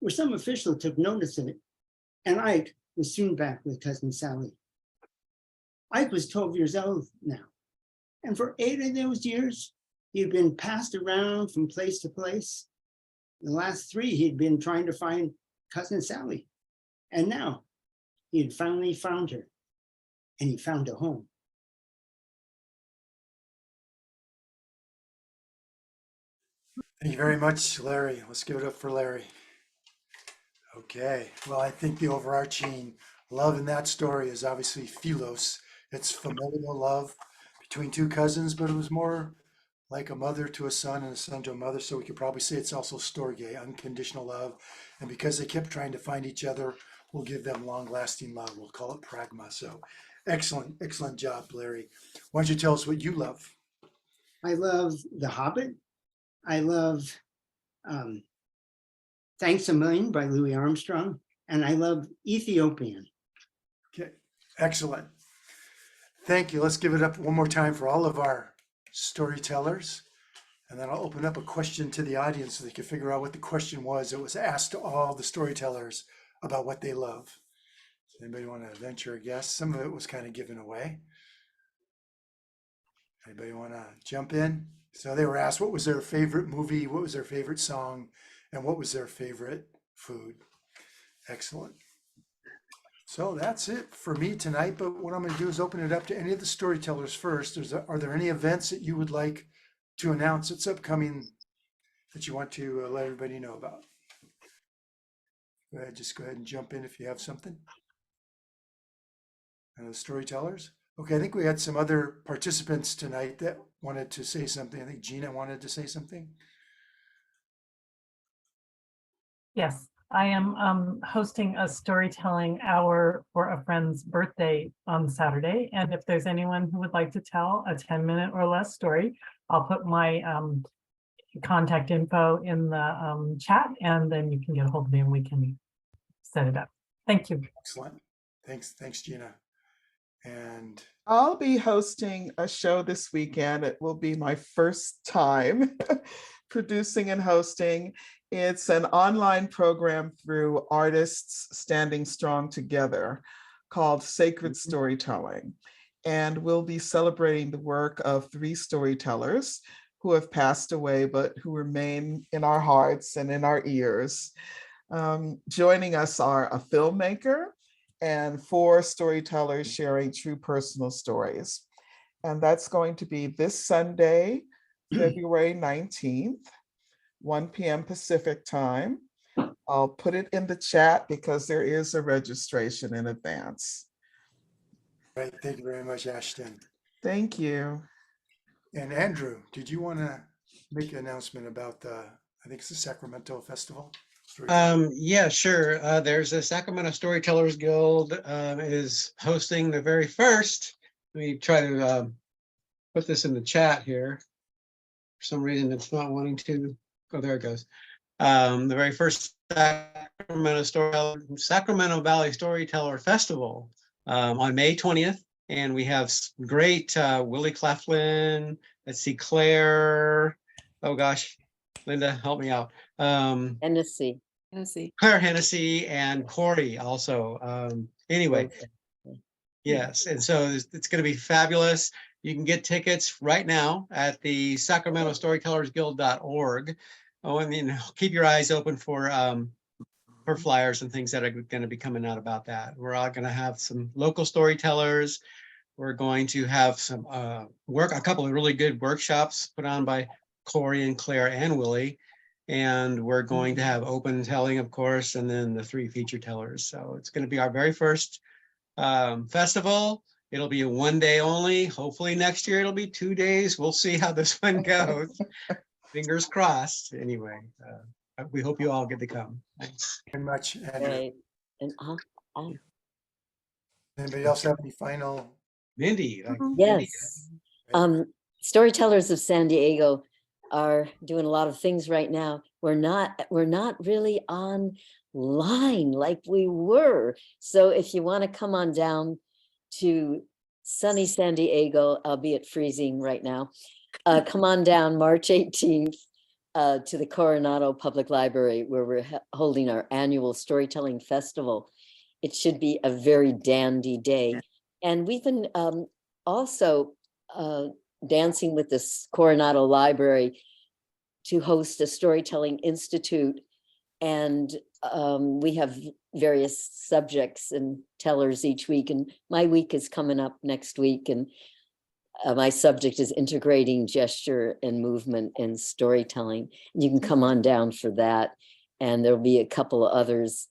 where some official took notice of it, and Ike was soon back with Cousin Sally. Ike was 12 years old now, and for 8 of those years, he had been passed around from place to place. The last 3, he'd been trying to find Cousin Sally, and now he had finally found her, and he found a home. Thank you very much, Larry. Let's give it up for Larry. Okay, well, I think the overarching love in that story is obviously philos. It's familial love between 2 cousins, but it was more like a mother to a son and a son to a mother. So we could probably say it's also storge, unconditional love. And because they kept trying to find each other, we'll give them long-lasting love. We'll call it pragma. So excellent, excellent job, Larry. Why don't you tell us what you love? I love The Hobbit. I love Thanks a Million by Louis Armstrong, and I love Ethiopian. Okay, excellent. Thank you. Let's give it up one more time for all of our storytellers. And then I'll open up a question to the audience so they can figure out what the question was. It was asked to all the storytellers about what they love. Does anybody want to venture a guess? Some of it was kind of given away. Anybody want to jump in? So they were asked what was their favorite movie, what was their favorite song, and what was their favorite food. Excellent. So that's it for me tonight, but what I'm going to do is open it up to any of the storytellers first. Are there any events that you would like to announce that's upcoming that you want to let everybody know about? Go ahead, just go ahead and jump in if you have something. The storytellers? Okay, I think we had some other participants tonight that wanted to say something. I think Gina wanted to say something. Yes, I am hosting a storytelling hour for a friend's birthday on Saturday. And if there's anyone who would like to tell a 10-minute or less story, I'll put my contact info in the chat, and then you can get a hold of me and we can set it up. Thank you. Excellent. Thanks, Gina. And I'll be hosting a show this weekend. It will be my first time producing and hosting. It's an online program through Artists Standing Strong Together called Sacred Storytelling. And we'll be celebrating the work of 3 storytellers who have passed away, but who remain in our hearts and in our ears. Joining us are a filmmaker and 4 storytellers sharing true personal stories. And that's going to be this Sunday, February 19th, 1 p.m. Pacific time. I'll put it in the chat because there is a registration in advance. right, thank you very much, Ashton. Thank you. And Andrew, did you want to make an announcement about I think it's the Sacramento Festival? Yeah, sure. There's a Sacramento Storytellers Guild is hosting the very first. Let me try to put this in the chat here. For some reason, it's not wanting to. Oh, there it goes. The very first Sacramento Valley Storyteller Festival on May 20th. And we have great Willie Claflin, let's see, Claire, oh gosh, Linda, help me out. Tennessee. Hennessy. Claire Hennessy and Corey also. Anyway, yes, and so it's going to be fabulous. You can get tickets right now at the Sacramento Storytellers Guild.org. Oh, and then keep your eyes open for flyers and things that are going to be coming out about that. We're all going to have some local storytellers. We're going to have some a couple of really good workshops put on by Corey and Claire and Willie. And we're going to have open telling, of course, and then the 3 feature tellers. So it's going to be our very first festival. It'll be a 1 day only. Hopefully next year it'll be 2 days. We'll see how this one goes. Fingers crossed. Anyway, we hope you all get to come. Thanks. Very much, Andrew. Right. And Anybody else have any final? Mindy. yes, Storytellers of San Diego are doing a lot of things right now. We're not really online like we were. So if you want to come on down to sunny San Diego, albeit freezing right now, come on down March 18th to the Coronado Public Library, where we're holding our annual storytelling festival. It should be a very dandy day. And we've been also dancing with this Coronado Library to host a storytelling institute. And we have various subjects and tellers each week. And my week is coming up next week. And my subject is integrating gesture and movement in storytelling. You can come on down for that. And there'll be a couple of others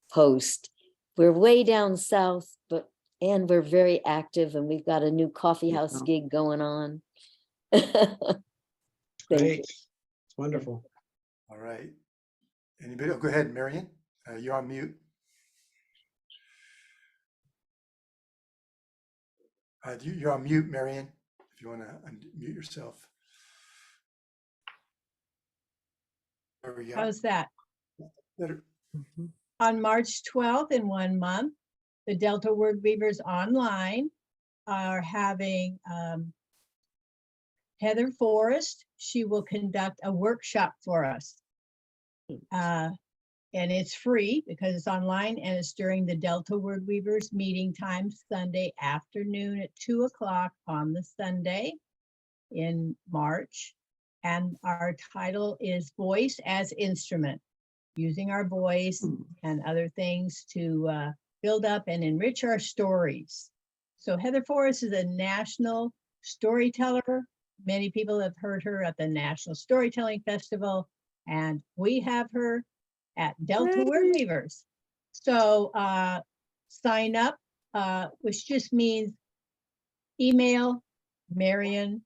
post. We're way down south, and we're very active, and we've got a new coffee house gig going on. Great. It's wonderful. All right. Anybody? Oh, go ahead, Marion. You're on mute. You're on mute, Marion, if you want to unmute yourself. There we go. How's that? Better. On March 12th, in 1 month, the Delta Word Weavers Online are having Heather Forrest. She will conduct a workshop for us. And it's free because it's online, and it's during the Delta Word Weavers meeting time, Sunday afternoon at 2 o'clock on the Sunday in March. And our title is Voice as Instrument, using our voice and other things to build up and enrich our stories. So Heather Forrest is a national storyteller. Many people have heard her at the National Storytelling Festival, and we have her at Delta Word Weavers. So sign up, which just means email Marion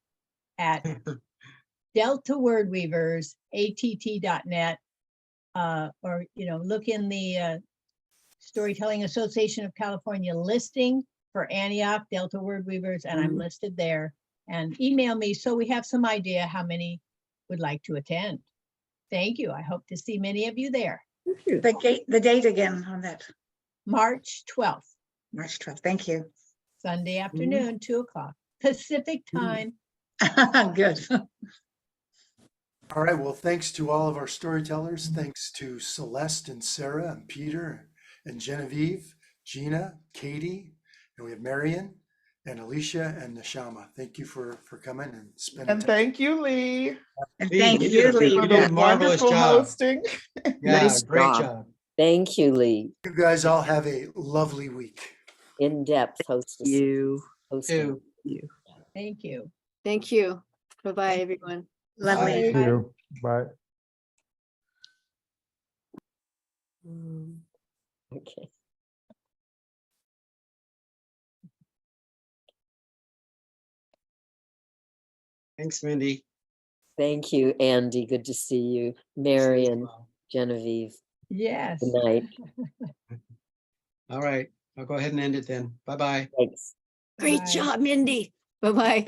at Delta Word Weavers, att.net, or look in the Storytelling Association of California listing for Antioch Delta Word Weavers, and I'm listed there. And email me so we have some idea how many would like to attend. Thank you. I hope to see many of you there. The date again on that, March 12th, March 12th. Thank you. Sunday afternoon, 2 o'clock Pacific time. Good. All right. Well, thanks to all of our storytellers. Thanks to Celeste and Sarah and Peter and Genevieve, Gina, Katie, and we have Marion and Alicia and Neshama. Thank you for coming and spending And time. thank you, Lee, And Lee, thank you you, did a- Lee. you for did a the marvelous wonderful job. hosting. Yeah, Nice great job. job. thank you, Lee. You guys all have a lovely week. In-depth hostess. You. Hosting. Two. Thank you. Thank you. Bye-bye, everyone. Lovely. Bye. you. Bye. Okay. Thanks, Mindy. Thank you, Andy. Good to see you. Marion, Genevieve. Yes. Good night. All right, I'll go ahead and end it then. Bye-bye. Thanks. Great Bye. job, Mindy. Bye-bye.